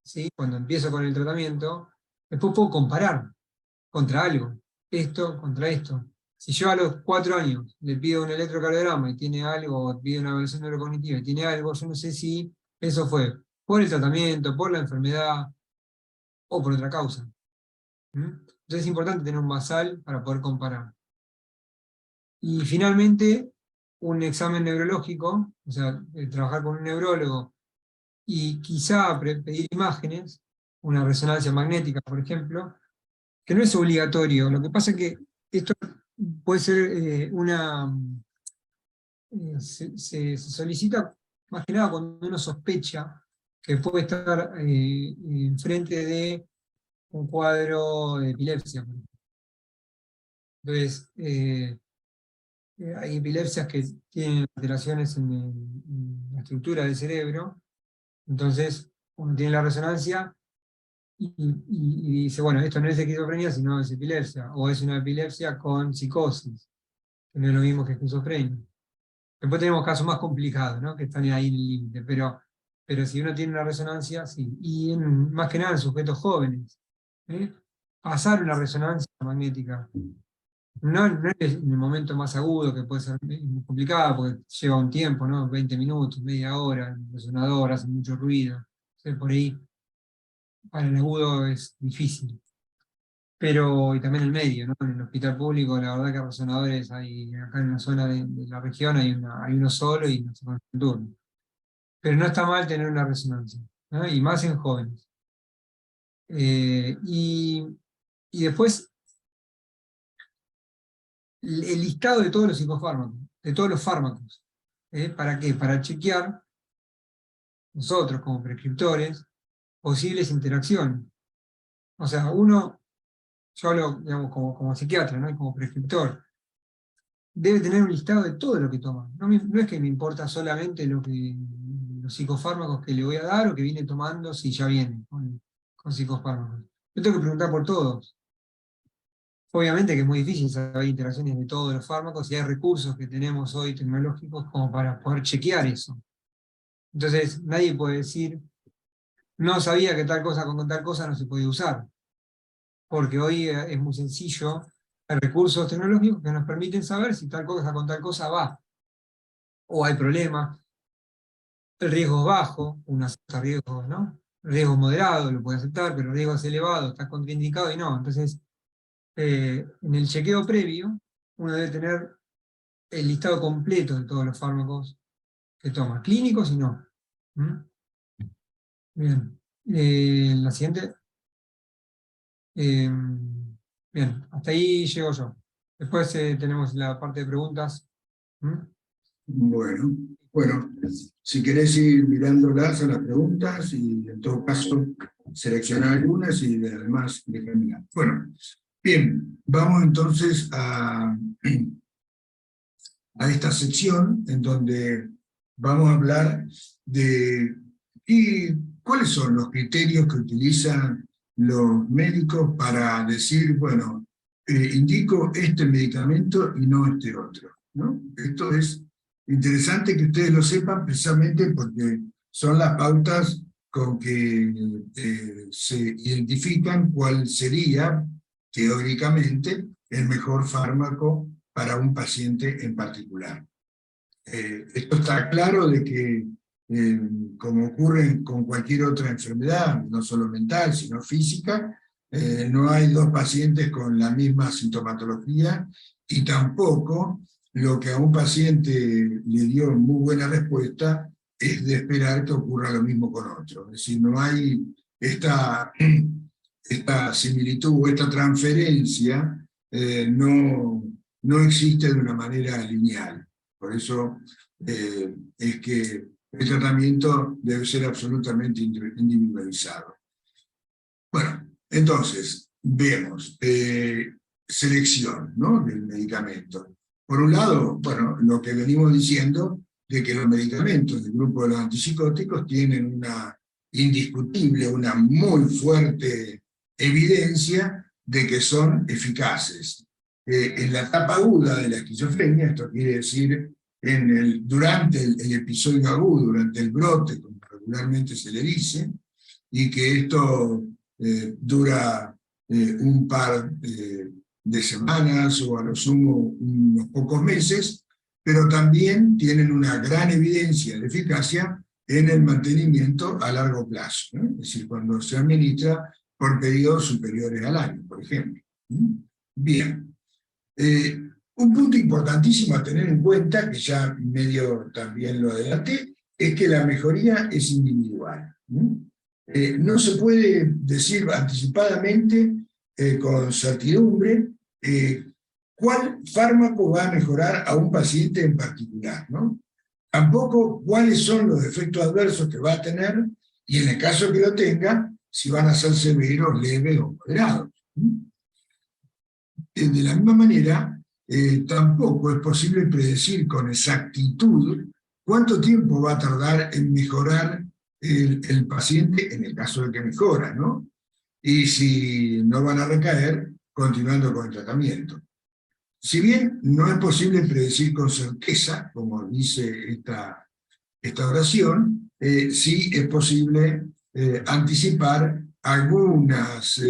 ¿sí? Cuando empiezo con el tratamiento, después puedo comparar contra algo, esto contra esto. Si yo a los 4 años le pido un electrocardiograma y tiene algo, o pido una evaluación neurocognitiva y tiene algo, yo no sé si eso fue por el tratamiento, por la enfermedad o por otra causa. ¿Mm? Entonces es importante tener un basal para poder comparar. Y finalmente, un examen neurológico, o sea, trabajar con un neurólogo y quizá pedir imágenes, una resonancia magnética, por ejemplo, que no es obligatorio. Lo que pasa es que esto puede ser se solicita más que nada cuando uno sospecha que puede estar enfrente de un cuadro de epilepsia. Entonces, hay epilepsias que tienen alteraciones en la estructura del cerebro, entonces uno tiene la resonancia y dice, bueno, esto no es esquizofrenia, sino es epilepsia, o es una epilepsia con psicosis, que no es lo mismo que esquizofrenia. Después tenemos casos más complicados, ¿no? Que están ahí en el límite, pero si uno tiene una resonancia, sí. Y más que nada en sujetos jóvenes. ¿Eh? Pasar una resonancia magnética, no es en el momento más agudo, que puede ser muy complicado, porque lleva un tiempo, ¿no? 20 minutos, media hora, el resonador hace mucho ruido. Entonces, por ahí, para el agudo es difícil. Pero, y también el medio, ¿no? En el hospital público, la verdad que resonadores hay, acá en la zona de la región hay uno solo y no se conoce el turno. Pero no está mal tener una resonancia, ¿no? Y más en jóvenes. Y después, el listado de todos los psicofármacos, de todos los fármacos. ¿Para qué? Para chequear nosotros como prescriptores posibles interacciones. O sea, yo hablo, digamos, como psiquiatra, ¿no? Y como prescriptor, debe tener un listado de todo lo que toma. No es que me importa solamente los psicofármacos que le voy a dar o que viene tomando si ya viene con psicofármacos. Yo tengo que preguntar por todos. Obviamente que es muy difícil saber interacciones de todos los fármacos y hay recursos que tenemos hoy tecnológicos como para poder chequear eso. Entonces, nadie puede decir, no sabía que tal cosa con tal cosa no se podía usar, porque hoy es muy sencillo, hay recursos tecnológicos que nos permiten saber si tal cosa con tal cosa va, o hay problemas, el riesgo es bajo, uno acepta riesgos, ¿no? Riesgo moderado, lo puede aceptar, pero el riesgo es elevado, está contraindicado y no. Entonces, en el chequeo previo, uno debe tener el listado completo de todos los fármacos que toma, clínicos y no. ¿Mm? Bien. La siguiente. Bien, hasta ahí llego yo. Después tenemos la parte de preguntas. ¿Mm? Bueno, si querés ir mirándolas a las preguntas y en todo caso seleccionar algunas y además determinar. Bueno, bien, vamos entonces a esta sección en donde vamos a hablar de cuáles son los criterios que utilizan los médicos para decir, bueno, indico este medicamento y no este otro, ¿no? Esto es interesante que ustedes lo sepan precisamente porque son las pautas con que se identifican cuál sería, teóricamente, el mejor fármaco para un paciente en particular. Esto está claro de que, como ocurre con cualquier otra enfermedad, no solo mental, sino física, no hay dos pacientes con la misma sintomatología y tampoco lo que a un paciente le dio muy buena respuesta es de esperar que ocurra lo mismo con otro. Es decir, no hay esta similitud o esta transferencia, no existe de una manera lineal. Por eso es que el tratamiento debe ser absolutamente individualizado. Bueno, entonces, vemos selección, ¿no?, del medicamento. Por un lado, bueno, lo que venimos diciendo de que los medicamentos del grupo de los antipsicóticos tienen una indiscutible, una muy fuerte evidencia de que son eficaces. En la etapa aguda de la esquizofrenia, esto quiere decir durante el episodio agudo, durante el brote, como regularmente se le dice, y que esto dura un par de semanas o a lo sumo unos pocos meses, pero también tienen una gran evidencia de eficacia en el mantenimiento a largo plazo, ¿no? Es decir, cuando se administra por periodos superiores al año, por ejemplo. Bien. Un punto importantísimo a tener en cuenta, que ya medio también lo adelanté, es que la mejoría es individual. No se puede decir anticipadamente, con certidumbre, cuál fármaco va a mejorar a un paciente en particular, ¿no? Tampoco cuáles son los efectos adversos que va a tener, y en el caso que lo tenga, si van a ser severos, leves o moderados. De la misma manera, tampoco es posible predecir con exactitud cuánto tiempo va a tardar en mejorar el paciente, en el caso de que mejora, ¿no? Y si no van a recaer continuando con el tratamiento. Si bien no es posible predecir con certeza, como dice esta oración, sí es posible anticipar algunas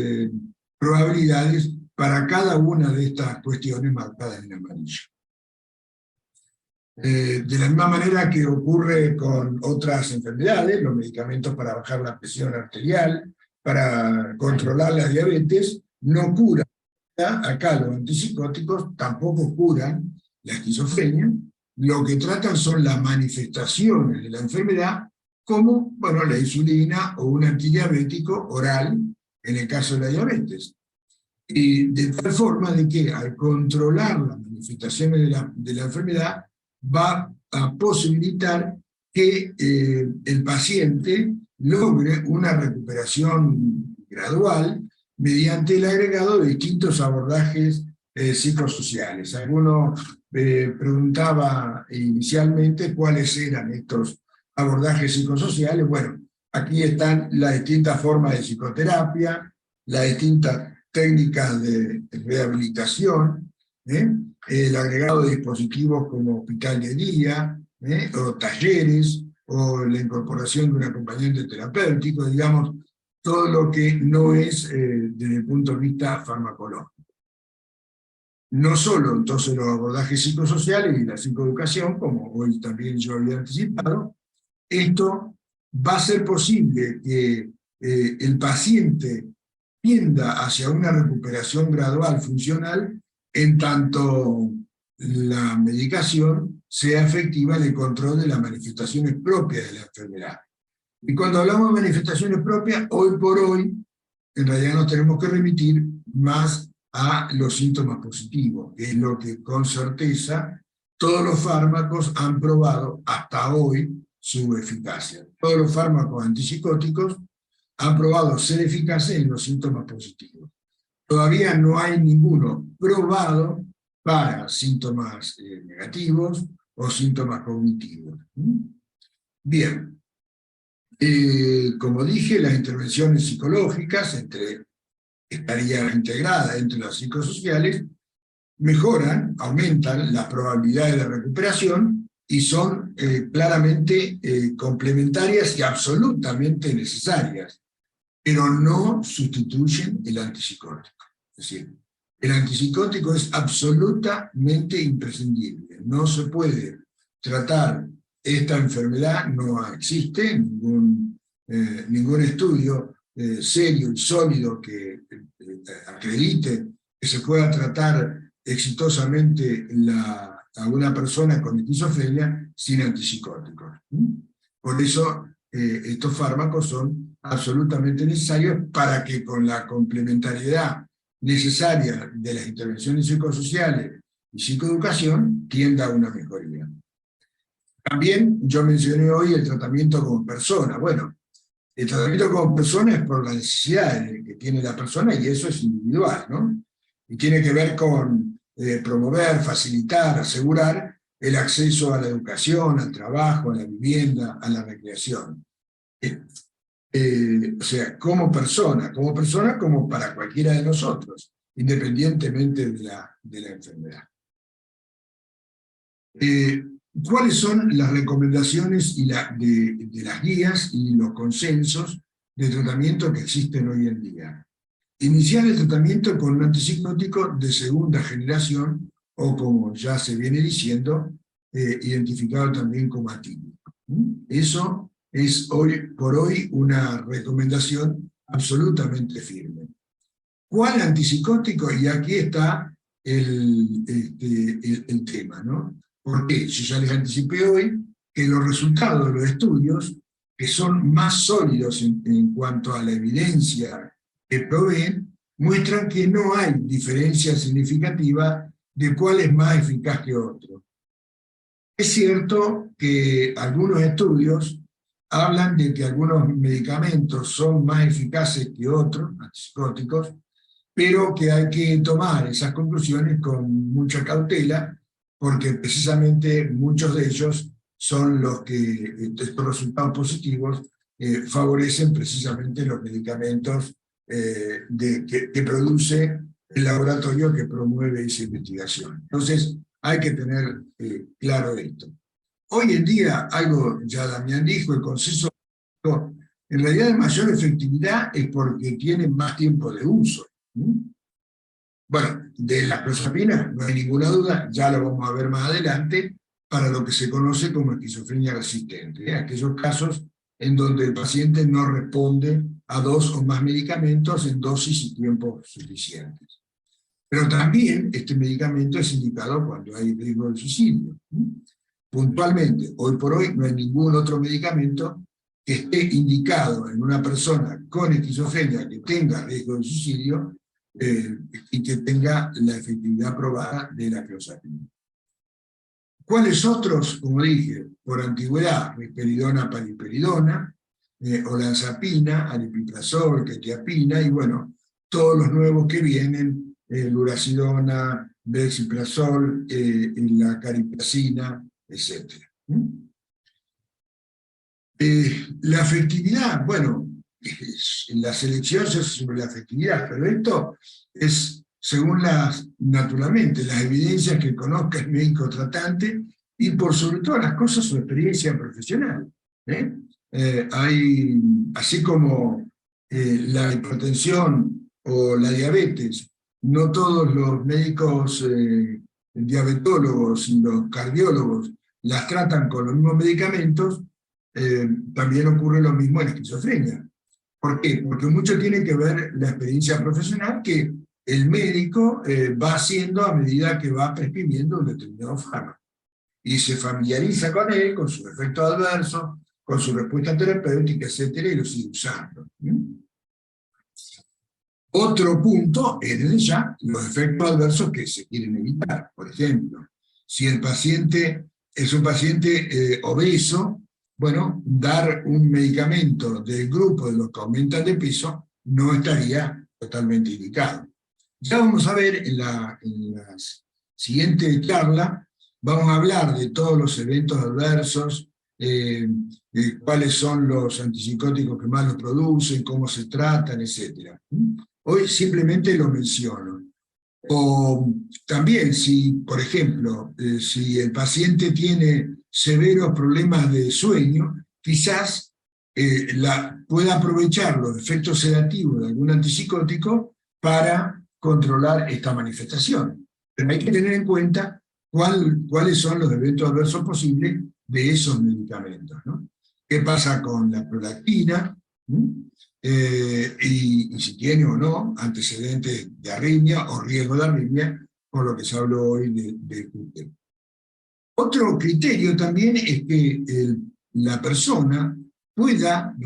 probabilidades para cada una de estas cuestiones marcadas en amarillo. De la misma manera que ocurre con otras enfermedades, los medicamentos para bajar la presión arterial, para controlar la diabetes, no curan. Acá los antipsicóticos tampoco curan la esquizofrenia, lo que tratan son las manifestaciones de la enfermedad, como, bueno, la insulina o un antidiabético oral, en el caso de la diabetes. Y de tal forma de que al controlar las manifestaciones de la enfermedad, va a posibilitar que el paciente logre una recuperación gradual mediante el agregado de distintos abordajes psicosociales. Alguno preguntaba inicialmente cuáles eran estos abordajes psicosociales. Bueno, aquí están las distintas formas de psicoterapia, las distintas técnicas de rehabilitación, el agregado de dispositivos como hospital de día, o talleres, o la incorporación de un acompañante terapéutico, digamos, todo lo que no es desde el punto de vista farmacológico. No solo entonces los abordajes psicosociales y la psicoeducación, como hoy también yo había anticipado, esto va a ser posible que el paciente tienda hacia una recuperación gradual funcional en tanto la medicación sea efectiva en el control de las manifestaciones propias de la enfermedad. Y cuando hablamos de manifestaciones propias, hoy por hoy, en realidad nos tenemos que remitir más a los síntomas positivos, que es lo que con certeza todos los fármacos han probado hasta hoy su eficacia. Todos los fármacos antipsicóticos han probado ser eficaces en los síntomas positivos. Todavía no hay ninguno probado para síntomas negativos o síntomas cognitivos. Bien. Como dije, las intervenciones psicológicas estarían integradas entre las psicosociales, mejoran, aumentan las probabilidades de recuperación y son claramente complementarias y absolutamente necesarias, pero no sustituyen el antipsicótico. Es decir, el antipsicótico es absolutamente imprescindible. No se puede tratar esta enfermedad, no existe ningún estudio serio y sólido que acredite que se pueda tratar exitosamente a una persona con esquizofrenia sin antipsicóticos. Por eso estos fármacos son absolutamente necesarios para que con la complementariedad necesaria de las intervenciones psicosociales y psicoeducación tienda a una mejoría. También yo mencioné hoy el tratamiento como persona. Bueno, el tratamiento como persona es por la necesidad que tiene la persona y eso es individual, ¿no? Y tiene que ver con promover, facilitar, asegurar el acceso a la educación, al trabajo, a la vivienda, a la recreación. O sea, como persona como para cualquiera de nosotros, independientemente de la enfermedad. ¿Cuáles son las recomendaciones de las guías y los consensos de tratamiento que existen hoy en día? Iniciar el tratamiento con un antipsicótico de segunda generación, o como ya se viene diciendo, identificado también como atípico. Eso es hoy por hoy una recomendación absolutamente firme. ¿Cuál antipsicótico? Y aquí está el tema, ¿no? Porque yo ya les anticipé hoy que los resultados de los estudios, que son más sólidos en cuanto a la evidencia que proveen, muestran que no hay diferencia significativa de cuál es más eficaz que otro. Es cierto que algunos estudios hablan de que algunos medicamentos son más eficaces que otros, antipsicóticos, pero que hay que tomar esas conclusiones con mucha cautela, porque precisamente muchos de ellos son los que estos resultados positivos favorecen precisamente los medicamentos que produce el laboratorio que promueve esa investigación. Entonces, hay que tener claro esto. Hoy en día, algo ya Damián dijo, el consenso, en realidad de mayor efectividad es porque tienen más tiempo de uso. Bueno, de la clozapina no hay ninguna duda, ya lo vamos a ver más adelante, para lo que se conoce como esquizofrenia resistente, aquellos casos en donde el paciente no responde a 2 o más medicamentos en dosis y tiempos suficientes. Pero también este medicamento es indicado cuando hay riesgo de suicidio. Puntualmente, hoy por hoy no hay ningún otro medicamento que esté indicado en una persona con esquizofrenia que tenga riesgo de suicidio y que tenga la efectividad probada de la clozapina. ¿Cuáles otros? Como dije, por antigüedad, risperidona, paliperidona, olanzapina, aripiprazol, quetiapina, y bueno, todos los nuevos que vienen, lurasidona, brexpiprazol, la cariprazina, etc. La efectividad, bueno, la selección es sobre la efectividad, pero esto es según naturalmente, las evidencias que conozca el médico tratante y por sobre todas las cosas su experiencia profesional. Así como la hipertensión o la diabetes, no todos los médicos diabetólogos y los cardiólogos las tratan con los mismos medicamentos, también ocurre lo mismo en la esquizofrenia. ¿Por qué? Porque mucho tiene que ver la experiencia profesional que el médico va haciendo a medida que va prescribiendo un determinado fármaco. Y se familiariza con él, con sus efectos adversos, con su respuesta terapéutica, etcétera, y lo sigue usando. Otro punto es desde ya los efectos adversos que se quieren evitar. Por ejemplo, si el paciente es un paciente obeso, bueno, dar un medicamento del grupo de los que aumentan de peso no estaría totalmente indicado. Ya vamos a ver en la siguiente charla, vamos a hablar de todos los eventos adversos, de cuáles son los antipsicóticos que más los producen, cómo se tratan, etc. Hoy simplemente lo menciono. O también si, por ejemplo, si el paciente tiene severos problemas de sueño, quizás pueda aprovechar los efectos sedativos de algún antipsicótico para controlar esta manifestación. Pero hay que tener en cuenta cuáles son los eventos adversos posibles de esos medicamentos, ¿no? ¿Qué pasa con la prolactina? Y si tiene o no antecedentes de arritmia o riesgo de arritmia, con lo que se habló hoy de QT. Otro criterio también es que la persona pueda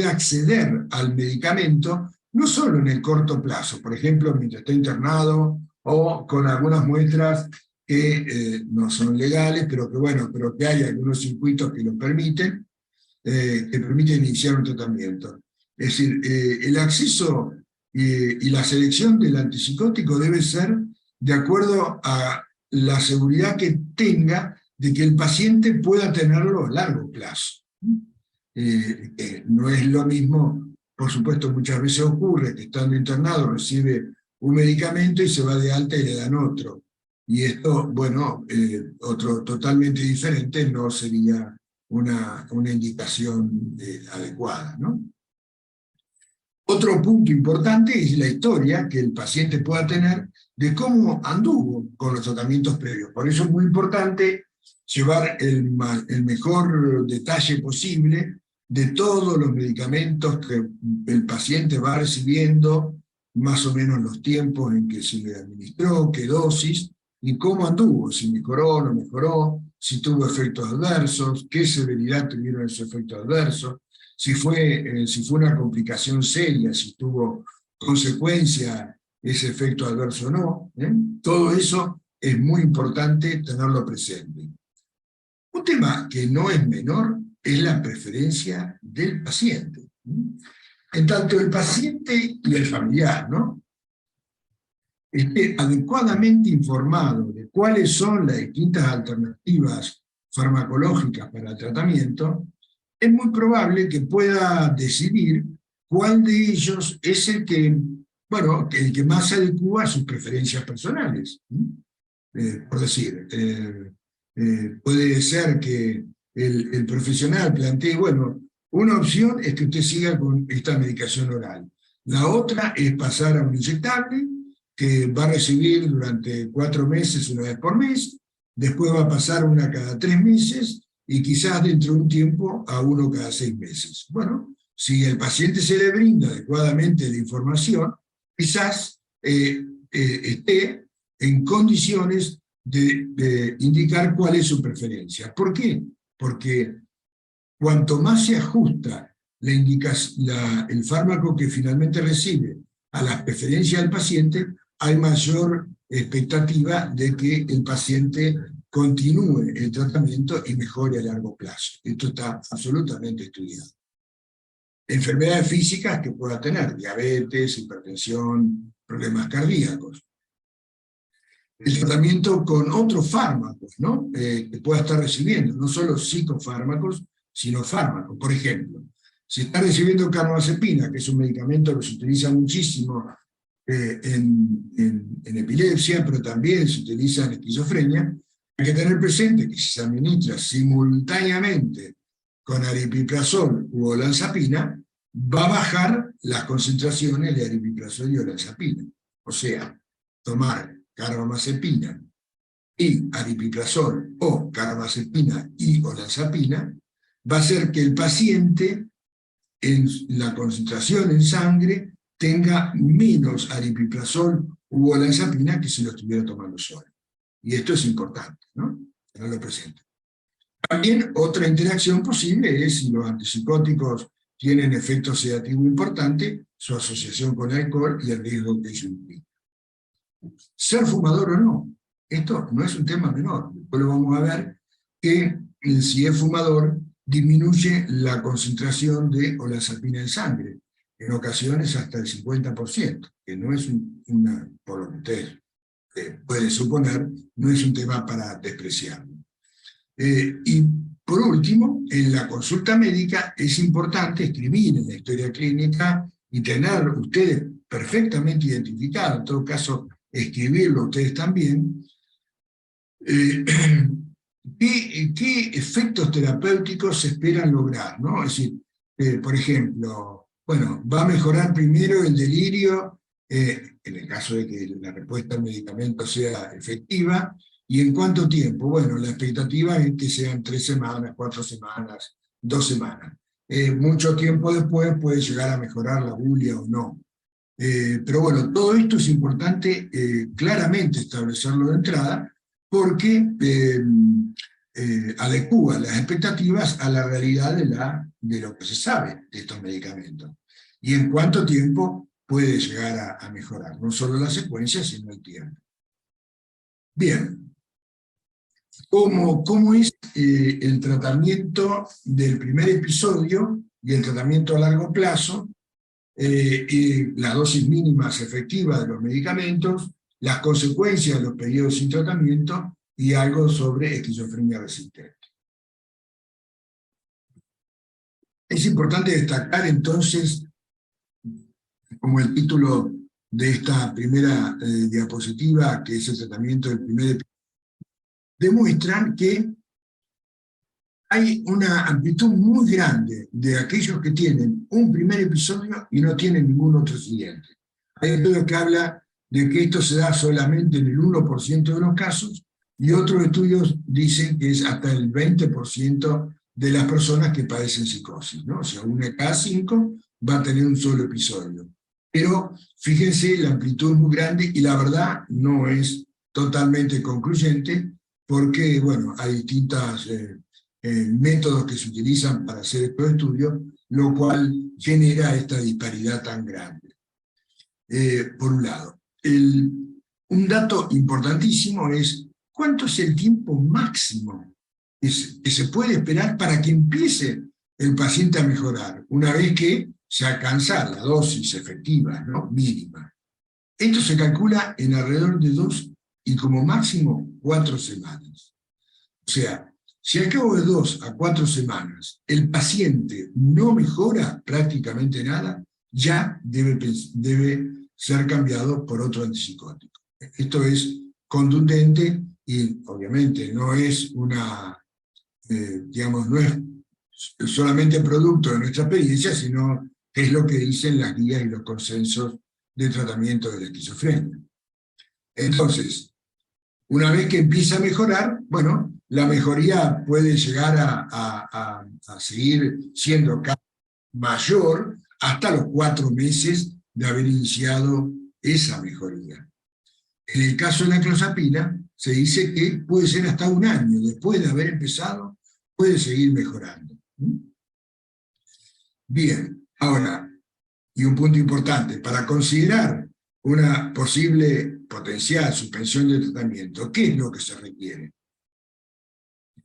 acceder al medicamento no solo en el corto plazo, por ejemplo, mientras está internado o con algunas muestras que no son legales, pero que hay algunos circuitos que lo permiten, que permiten iniciar un tratamiento. Es decir, el acceso y la selección del antipsicótico debe ser de acuerdo a la seguridad que tenga de que el paciente pueda tenerlo a largo plazo. No es lo mismo, por supuesto, muchas veces ocurre que estando internado recibe un medicamento y se va de alta y le dan otro. Y esto, bueno, otro totalmente diferente no sería una indicación adecuada, ¿no? Otro punto importante es la historia que el paciente pueda tener de cómo anduvo con los tratamientos previos. Por eso es muy importante llevar el mejor detalle posible de todos los medicamentos que el paciente va recibiendo, más o menos los tiempos en que se le administró, qué dosis, y cómo anduvo, si mejoró o no mejoró, si tuvo efectos adversos, qué severidad tuvieron esos efectos adversos, si fue una complicación seria, si tuvo consecuencia ese efecto adverso o no. Todo eso es muy importante tenerlo presente. Un tema que no es menor es la preferencia del paciente. En tanto el paciente y el familiar, ¿no?, esté adecuadamente informado de cuáles son las distintas alternativas farmacológicas para el tratamiento, es muy probable que pueda decidir cuál de ellos es el que más se adecua a sus preferencias personales. Por decir, puede ser que el profesional plantee, bueno, una opción es que usted siga con esta medicación oral. La otra es pasar a un inyectable, que va a recibir durante 4 meses, una vez por mes, después va a pasar una cada 3 meses, y quizás dentro de un tiempo a uno cada 6 meses. Bueno, si el paciente se le brinda adecuadamente la información, quizás esté en condiciones de indicar cuál es su preferencia. ¿Por qué? Porque cuanto más se ajusta el fármaco que finalmente recibe a las preferencias del paciente, hay mayor expectativa de que el paciente continúe el tratamiento y mejore a largo plazo. Esto está absolutamente estudiado. Enfermedades físicas que pueda tener, diabetes, hipertensión, problemas cardíacos. El tratamiento con otros fármacos, ¿no?, que pueda estar recibiendo, no solo psicofármacos, sino fármacos. Por ejemplo, si está recibiendo carbamazepina, que es un medicamento que se utiliza muchísimo en epilepsia, pero también se utiliza en esquizofrenia, hay que tener presente que si se administra simultáneamente con aripiprazol u olanzapina, va a bajar las concentraciones de aripiprazol y olanzapina. O sea, tomar carbamazepina y aripiprazol o carbamazepina y olanzapina va a hacer que el paciente, en la concentración en sangre, tenga menos aripiprazol u olanzapina que si lo estuviera tomando solo. Y esto es importante, ¿no?, tenerlo presente. También otra interacción posible es si los antipsicóticos tienen efecto sedativo importante, su asociación con el alcohol y el riesgo que ello implica. Ser fumador o no, esto no es un tema menor. Después lo vamos a ver que si es fumador disminuye la concentración de olanzapina en sangre, en ocasiones hasta el 50%, que no es por lo que ustedes pueden suponer, no es un tema para despreciarlo. Y por último, en la consulta médica es importante escribir en la historia clínica y tener ustedes perfectamente identificado, en todo caso escribirlo ustedes también, ¿qué efectos terapéuticos se esperan lograr, ¿no? Es decir, por ejemplo, bueno, va a mejorar primero el delirio, en el caso de que la respuesta al medicamento sea efectiva, ¿y en cuánto tiempo? Bueno, la expectativa es que sean 3 semanas, 4 semanas, 2 semanas. Mucho tiempo después puede llegar a mejorar la bulia o no. Pero bueno, todo esto es importante claramente establecerlo de entrada, porque adecúa las expectativas a la realidad de lo que se sabe de estos medicamentos. Y en cuánto tiempo puede llegar a mejorar, no solo la secuencia, sino el tiempo. Bien. ¿Cómo es el tratamiento del primer episodio y el tratamiento a largo plazo, y las dosis mínimas efectivas de los medicamentos, las consecuencias de los periodos sin tratamiento y algo sobre esquizofrenia resistente? Es importante destacar entonces, como el título de esta primera diapositiva, que es el tratamiento del primer episodio, demuestran que hay una amplitud muy grande de aquellos que tienen un primer episodio y no tienen ningún otro siguiente. Hay estudios que hablan de que esto se da solamente en el 1% de los casos, y otros estudios dicen que es hasta el 20% de las personas que padecen psicosis, ¿no? O sea, 1 de cada 5 va a tener un solo episodio. Pero fíjense, la amplitud es muy grande y la verdad no es totalmente concluyente porque, bueno, hay distintos métodos que se utilizan para hacer estos estudios, lo cual genera esta disparidad tan grande. Por un lado. Un dato importantísimo es cuánto es el tiempo máximo que se puede esperar para que empiece el paciente a mejorar, una vez que se alcanza la dosis efectiva, ¿no? Mínima. Esto se calcula en alrededor de 2 y como máximo 4 semanas. O sea, si al cabo de 2 a 4 semanas el paciente no mejora prácticamente nada, ya debe ser cambiado por otro antipsicótico. Esto es contundente y obviamente no es digamos, no es solamente producto de nuestra experiencia, sino que es lo que dicen las guías y los consensos de tratamiento de la esquizofrenia. Entonces, una vez que empieza a mejorar, bueno, la mejoría puede llegar a seguir siendo cada vez mayor hasta los 4 meses de haber iniciado esa mejoría. En el caso de la clozapina, se dice que puede ser hasta 1 año, después de haber empezado, puede seguir mejorando. Bien, ahora, y un punto importante, para considerar una posible potencial suspensión de tratamiento, ¿qué es lo que se requiere?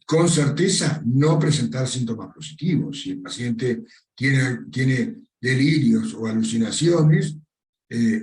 Con certeza, no presentar síntomas positivos. Si el paciente tiene delirios o alucinaciones,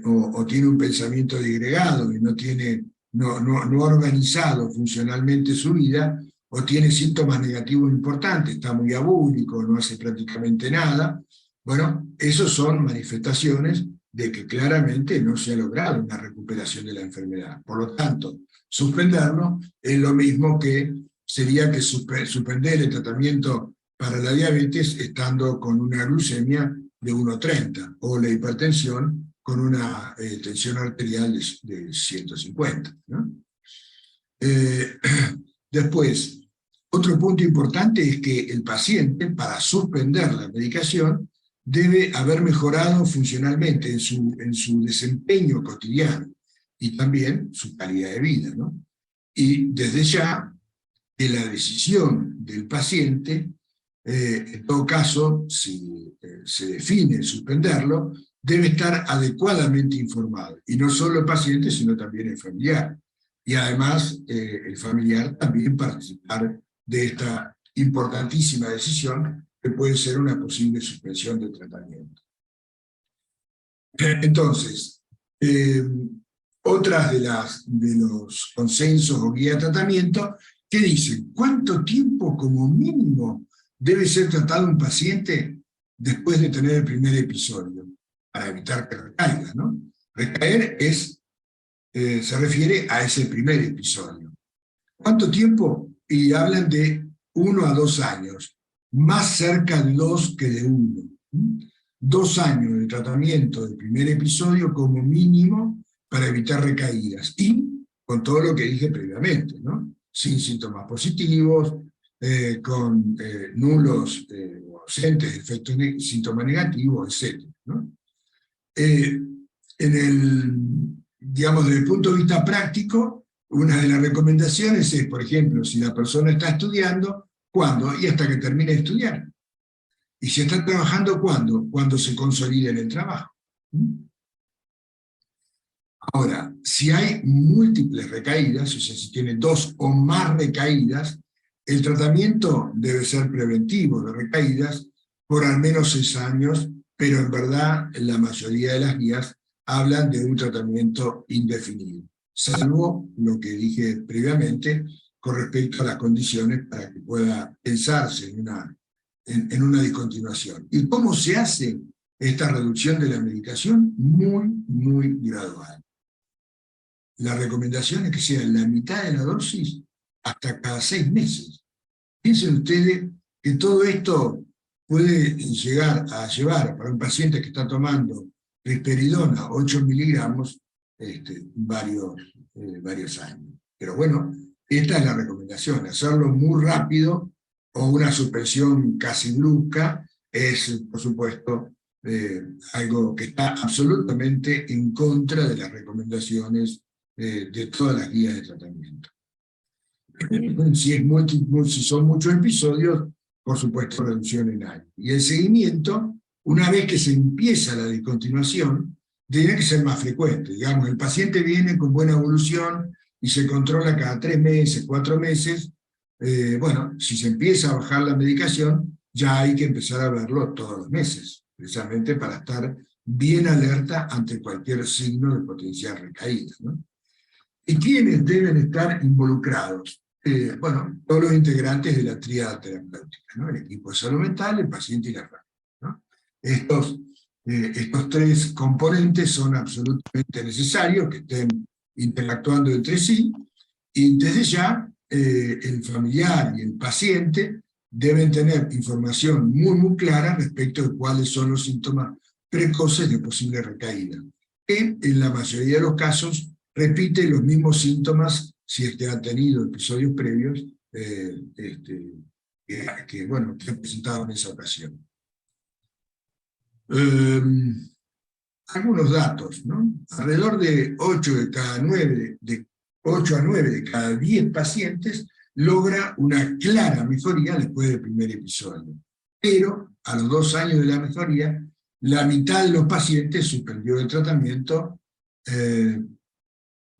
o tiene un pensamiento disgregado y no ha organizado funcionalmente su vida, o tiene síntomas negativos importantes, está muy abúlico, no hace prácticamente nada, bueno, esos son manifestaciones de que claramente no se ha logrado una recuperación de la enfermedad. Por lo tanto, suspenderlo es lo mismo que sería que suspender el tratamiento para la diabetes estando con una glucemia de 1,30 o la hipertensión con una tensión arterial de 150. ¿No? Después, otro punto importante es que el paciente, para suspender la medicación, debe haber mejorado funcionalmente en su desempeño cotidiano y también su calidad de vida, ¿no? Y desde ya, que la decisión del paciente, en todo caso, si se define suspenderlo, debe estar adecuadamente informado, y no solo el paciente, sino también el familiar. Y además, el familiar también participar de esta importantísima decisión, que puede ser una posible suspensión del tratamiento. Entonces, otras de los consensos o guía de tratamiento que dicen cuánto tiempo como mínimo debe ser tratado un paciente después de tener el primer episodio, para evitar que recaiga, ¿no? Recaer se refiere a ese primer episodio. ¿Cuánto tiempo? Y hablan de 1 a 2 años, más cerca de 2 que de 1. 2 años de tratamiento del primer episodio como mínimo para evitar recaídas, y con todo lo que dije previamente, ¿no? Sin síntomas positivos, con nulos o ausentes efectos síntomas negativos, etc. ¿no? Digamos, desde el punto de vista práctico, una de las recomendaciones es, por ejemplo, si la persona está estudiando, ¿cuándo? Y hasta que termine de estudiar. Y si está trabajando, ¿cuándo? Cuando se consolide en el trabajo. Ahora, si hay múltiples recaídas, o sea, si tiene 2 o más recaídas, el tratamiento debe ser preventivo de recaídas por al menos 6 años, pero en verdad la mayoría de las guías hablan de un tratamiento indefinido, salvo lo que dije previamente con respecto a las condiciones para que pueda pensarse en una discontinuación. ¿Y cómo se hace esta reducción de la medicación? Muy, muy gradual. La recomendación es que sea la mitad de la dosis hasta cada 6 meses. Piensen ustedes que todo esto puede llegar a llevar para un paciente que está tomando risperidona 8 miligramos varios años. Pero bueno, esta es la recomendación. Hacerlo muy rápido o una suspensión casi brusca es, por supuesto, algo que está absolutamente en contra de las recomendaciones de todas las guías de tratamiento. Si son muchos episodios, por supuesto, reducción en años. Y el seguimiento, una vez que se empieza la discontinuación, tiene que ser más frecuente. Digamos, el paciente viene con buena evolución y se controla cada 3 meses, 4 meses. Bueno, si se empieza a bajar la medicación, ya hay que empezar a verlo todos los meses, precisamente para estar bien alerta ante cualquier signo de potencial recaída, ¿no? ¿Y quiénes deben estar involucrados? Bueno, todos los integrantes de la tríada terapéutica, ¿no? El equipo de salud mental, el paciente y la familia, ¿no? Estos 3 componentes son absolutamente necesarios que estén interactuando entre sí, y desde ya el familiar y el paciente deben tener información muy clara respecto de cuáles son los síntomas precoces de posible recaída, que en la mayoría de los casos repite los mismos síntomas si es que han tenido episodios previos que han presentado en esa ocasión. Algunos datos, ¿no? Alrededor de 8 a 9 de cada 10 pacientes logra una clara mejoría después del primer episodio. Pero a los 2 años de la mejoría, la mitad de los pacientes suspendió el tratamiento,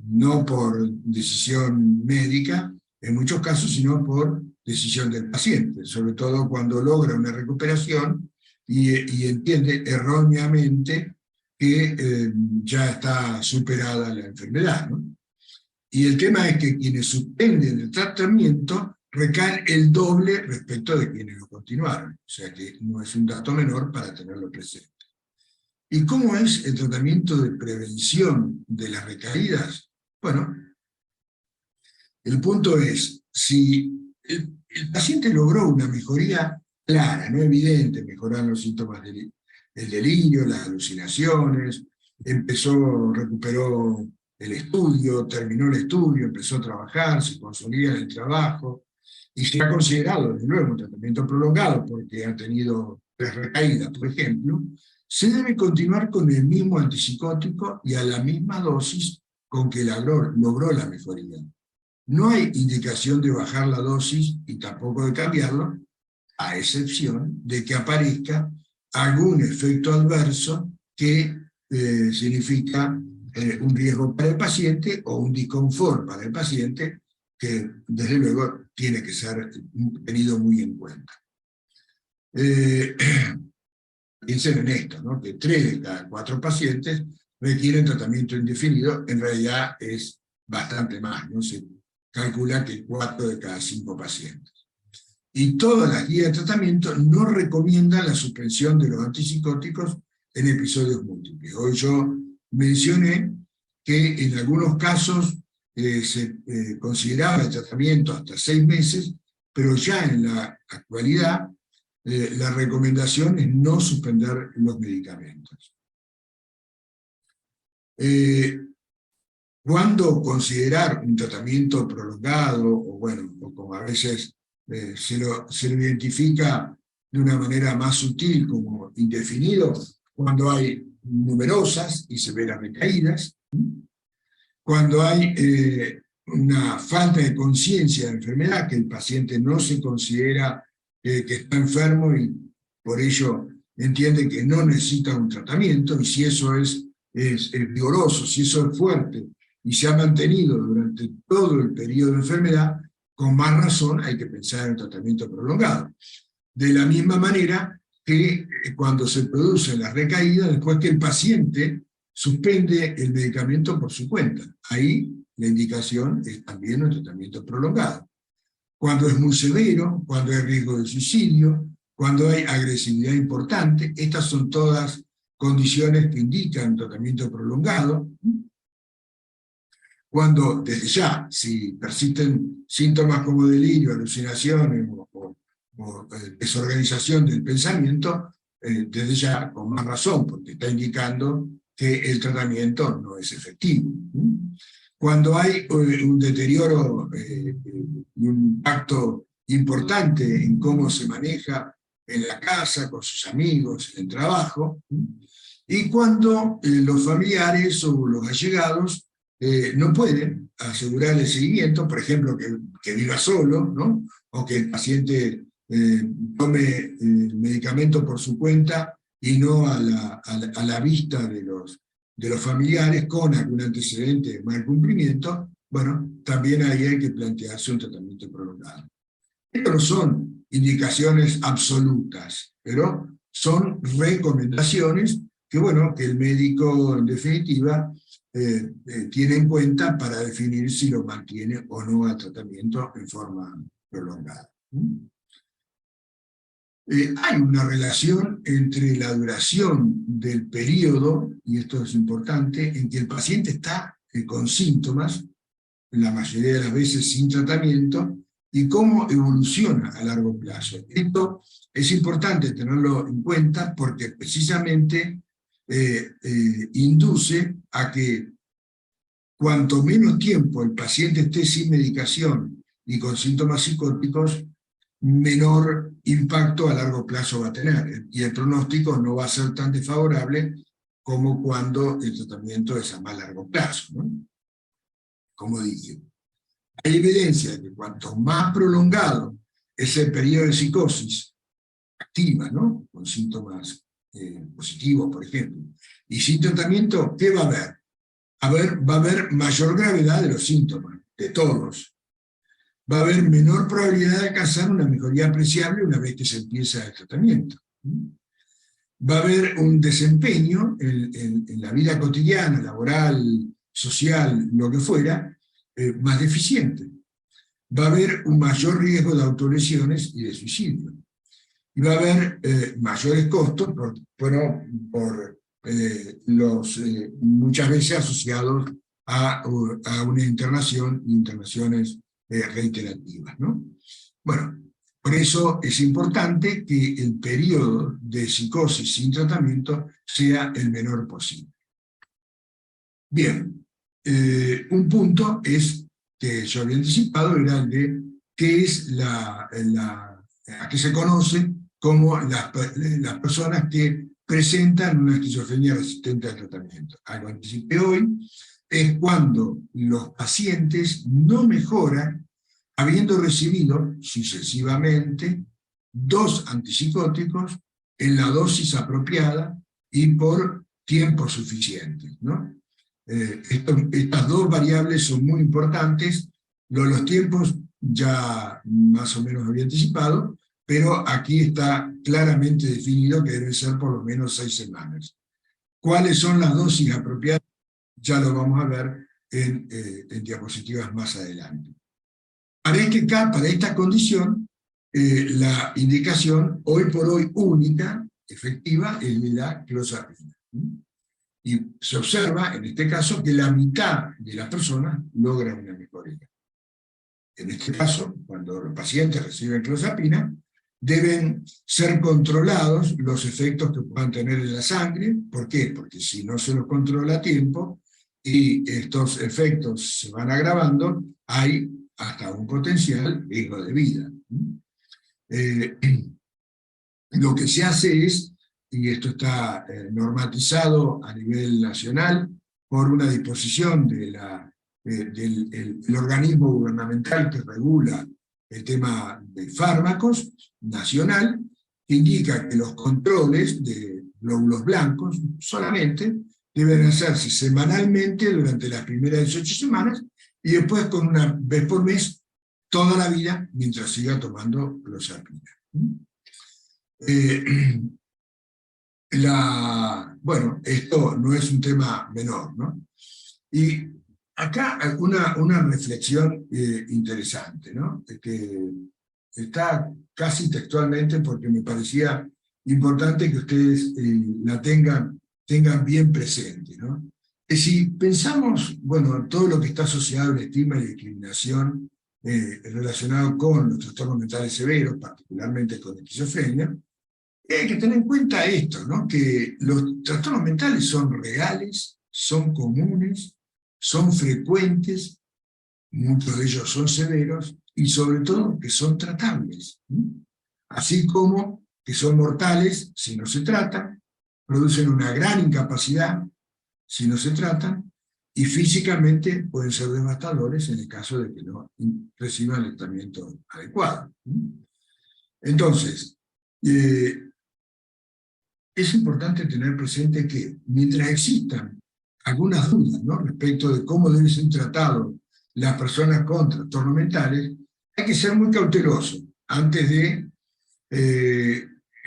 no por decisión médica, en muchos casos, sino por decisión del paciente, sobre todo cuando logra una recuperación y entiende erróneamente que ya está superada la enfermedad, ¿no? Y el tema es que quienes suspenden el tratamiento recaen el doble respecto de quienes lo continuaron, o sea que no es un dato menor para tenerlo presente. ¿Y cómo es el tratamiento de prevención de las recaídas? Bueno, el punto es, si el paciente logró una mejoría clara, no evidente, mejoraron los síntomas del delirio, las alucinaciones, recuperó el estudio, terminó el estudio, empezó a trabajar, se consolida en el trabajo, y se ha considerado, desde luego, un tratamiento prolongado porque ha tenido 3 recaídas, por ejemplo, se debe continuar con el mismo antipsicótico y a la misma dosis con que logró la mejoría. No hay indicación de bajar la dosis y tampoco de cambiarlo, a excepción de que aparezca algún efecto adverso que significa un riesgo para el paciente o un disconfort para el paciente que desde luego tiene que ser tenido muy en cuenta. Piensen en esto, ¿no? Que 3 de cada 4 pacientes requieren tratamiento indefinido, en realidad es bastante más, ¿no? Se calcula que 4 de cada 5 pacientes. Y todas las guías de tratamiento no recomiendan la suspensión de los antipsicóticos en episodios múltiples. Hoy yo mencioné que en algunos casos se consideraba el tratamiento hasta 6 meses, pero ya en la actualidad la recomendación es no suspender los medicamentos. ¿Cuándo considerar un tratamiento prolongado, o como a veces se lo identifica de una manera más sutil como indefinido? Cuando hay numerosas y severas recaídas, cuando hay una falta de conciencia de enfermedad, que el paciente no se considera que está enfermo y por ello entiende que no necesita un tratamiento, y si eso es vigoroso, si eso es fuerte, y se ha mantenido durante todo el periodo de enfermedad, con más razón hay que pensar en un tratamiento prolongado. De la misma manera que cuando se produce la recaída, después que el paciente suspende el medicamento por su cuenta, ahí la indicación es también un tratamiento prolongado. Cuando es muy severo, cuando hay riesgo de suicidio, cuando hay agresividad importante, estas son todas condiciones que indican tratamiento prolongado. Cuando desde ya, si persisten síntomas como delirio, alucinaciones o desorganización del pensamiento, desde ya con más razón, porque está indicando que el tratamiento no es efectivo. Cuando hay un deterioro y un impacto importante en cómo se maneja en la casa, con sus amigos, en el trabajo, y cuando los familiares o los allegados no pueden asegurar el seguimiento, por ejemplo, que viva solo, ¿no? O que el paciente tome el medicamento por su cuenta y no a la vista de los familiares con algún antecedente de mal cumplimiento, bueno, también ahí hay que plantearse un tratamiento prolongado. Estas no son indicaciones absolutas, pero son recomendaciones que, bueno, que el médico en definitiva tiene en cuenta para definir si lo mantiene o no al tratamiento en forma prolongada. Hay una relación entre la duración del periodo, y esto es importante, en que el paciente está con síntomas, la mayoría de las veces sin tratamiento, y cómo evoluciona a largo plazo. Esto es importante tenerlo en cuenta porque precisamente induce a que cuanto menos tiempo el paciente esté sin medicación y con síntomas psicóticos, menor impacto a largo plazo va a tener, y el pronóstico no va a ser tan desfavorable como cuando el tratamiento es a más largo plazo, ¿no? Como dije, hay evidencia de que cuanto más prolongado es el periodo de psicosis activa, ¿no? Con síntomas positivos, por ejemplo, y sin tratamiento, ¿qué va a haber? Va a haber mayor gravedad de los síntomas, de todos. Va a haber menor probabilidad de alcanzar una mejoría apreciable una vez que se empieza el tratamiento. Va a haber un desempeño en la vida cotidiana, laboral, social, lo que fuera, más deficiente. Va a haber un mayor riesgo de autolesiones y de suicidio. Y va a haber mayores costos muchas veces asociados a una internación, internaciones reiterativas, ¿no? Bueno, por eso es importante que el periodo de psicosis sin tratamiento sea el menor posible. Bien, un punto es, que yo había anticipado, era el de qué es a qué se conoce como las personas que presentan una esquizofrenia resistente al tratamiento. Algo anticipé hoy, es cuando los pacientes no mejoran habiendo recibido sucesivamente 2 antipsicóticos en la dosis apropiada y por tiempo suficiente, ¿no? Estas 2 variables son muy importantes. Los tiempos ya más o menos había anticipado, pero aquí está claramente definido que deben ser por lo menos 6 semanas. ¿Cuáles son las dosis apropiadas? Ya lo vamos a ver en diapositivas más adelante. Para esta condición, la indicación hoy por hoy única, efectiva, es la clozapina. Y se observa, en este caso, que la mitad de las personas logran una mejoría. En este caso, cuando los pacientes reciben clozapina, deben ser controlados los efectos que puedan tener en la sangre. ¿Por qué? Porque si no se los controla a tiempo y estos efectos se van agravando, hay hasta un potencial riesgo de vida. Lo que se hace es, y esto está normatizado a nivel nacional por una disposición del organismo gubernamental que regula el tema de fármacos nacional, que indica que los controles de glóbulos blancos solamente deben hacerse semanalmente durante las primeras 18 semanas y después con una vez por mes toda la vida mientras siga tomando clozapina. Bueno, esto no es un tema menor, ¿no? Y acá una reflexión interesante, ¿no? Que está casi textualmente porque me parecía importante que ustedes la tengan bien presente, ¿no? Que si pensamos, bueno, todo lo que está asociado a la estigma y discriminación relacionado con los trastornos mentales severos, particularmente con esquizofrenia, hay que tener en cuenta esto, ¿no? Que los trastornos mentales son reales, son comunes, son frecuentes, muchos de ellos son severos, y sobre todo que son tratables. Así como que son mortales si no se tratan, producen una gran incapacidad si no se tratan, y físicamente pueden ser devastadores en el caso de que no reciban el tratamiento adecuado. Entonces, es importante tener presente que mientras existan algunas dudas, ¿no?, respecto de cómo deben ser tratados las personas con trastornos mentales, hay que ser muy cauteloso antes de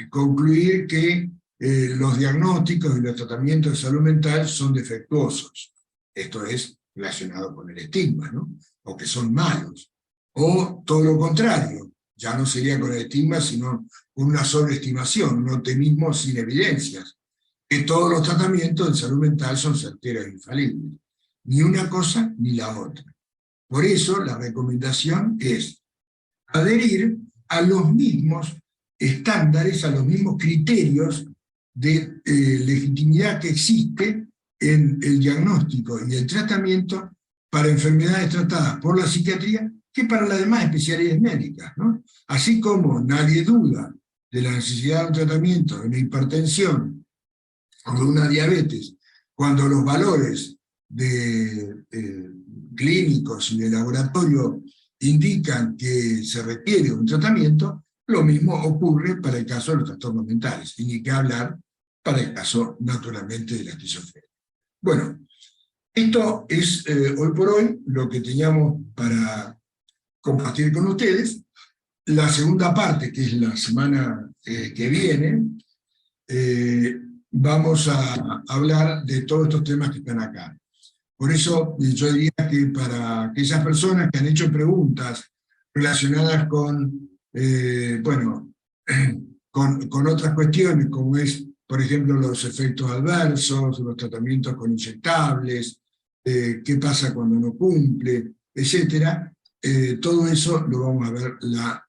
concluir que los diagnósticos y los tratamientos de salud mental son defectuosos. Esto es relacionado con el estigma, ¿no?, o que son malos. O todo lo contrario, ya no sería con el estigma, sino con una sobreestimación, un optimismo sin evidencias, que todos los tratamientos de salud mental son certeros e infalibles. Ni una cosa ni la otra. Por eso la recomendación es adherir a los mismos estándares, a los mismos criterios de legitimidad que existe en el diagnóstico y el tratamiento para enfermedades tratadas por la psiquiatría que para las demás especialidades médicas, ¿no? Así como nadie duda de la necesidad de un tratamiento de una hipertensión o de una diabetes, cuando los valores clínicos y de laboratorio indican que se requiere un tratamiento, lo mismo ocurre para el caso de los trastornos mentales, y ni qué hablar para el caso, naturalmente, de la esquizofrenia. Bueno, esto es hoy por hoy lo que teníamos para compartir con ustedes. La segunda parte, que es la semana que viene, vamos a hablar de todos estos temas que están acá. Por eso yo diría que para aquellas personas que han hecho preguntas relacionadas con, con otras cuestiones, como es, por ejemplo, los efectos adversos, los tratamientos con inyectables, qué pasa cuando no cumple, etcétera, todo eso lo vamos a ver la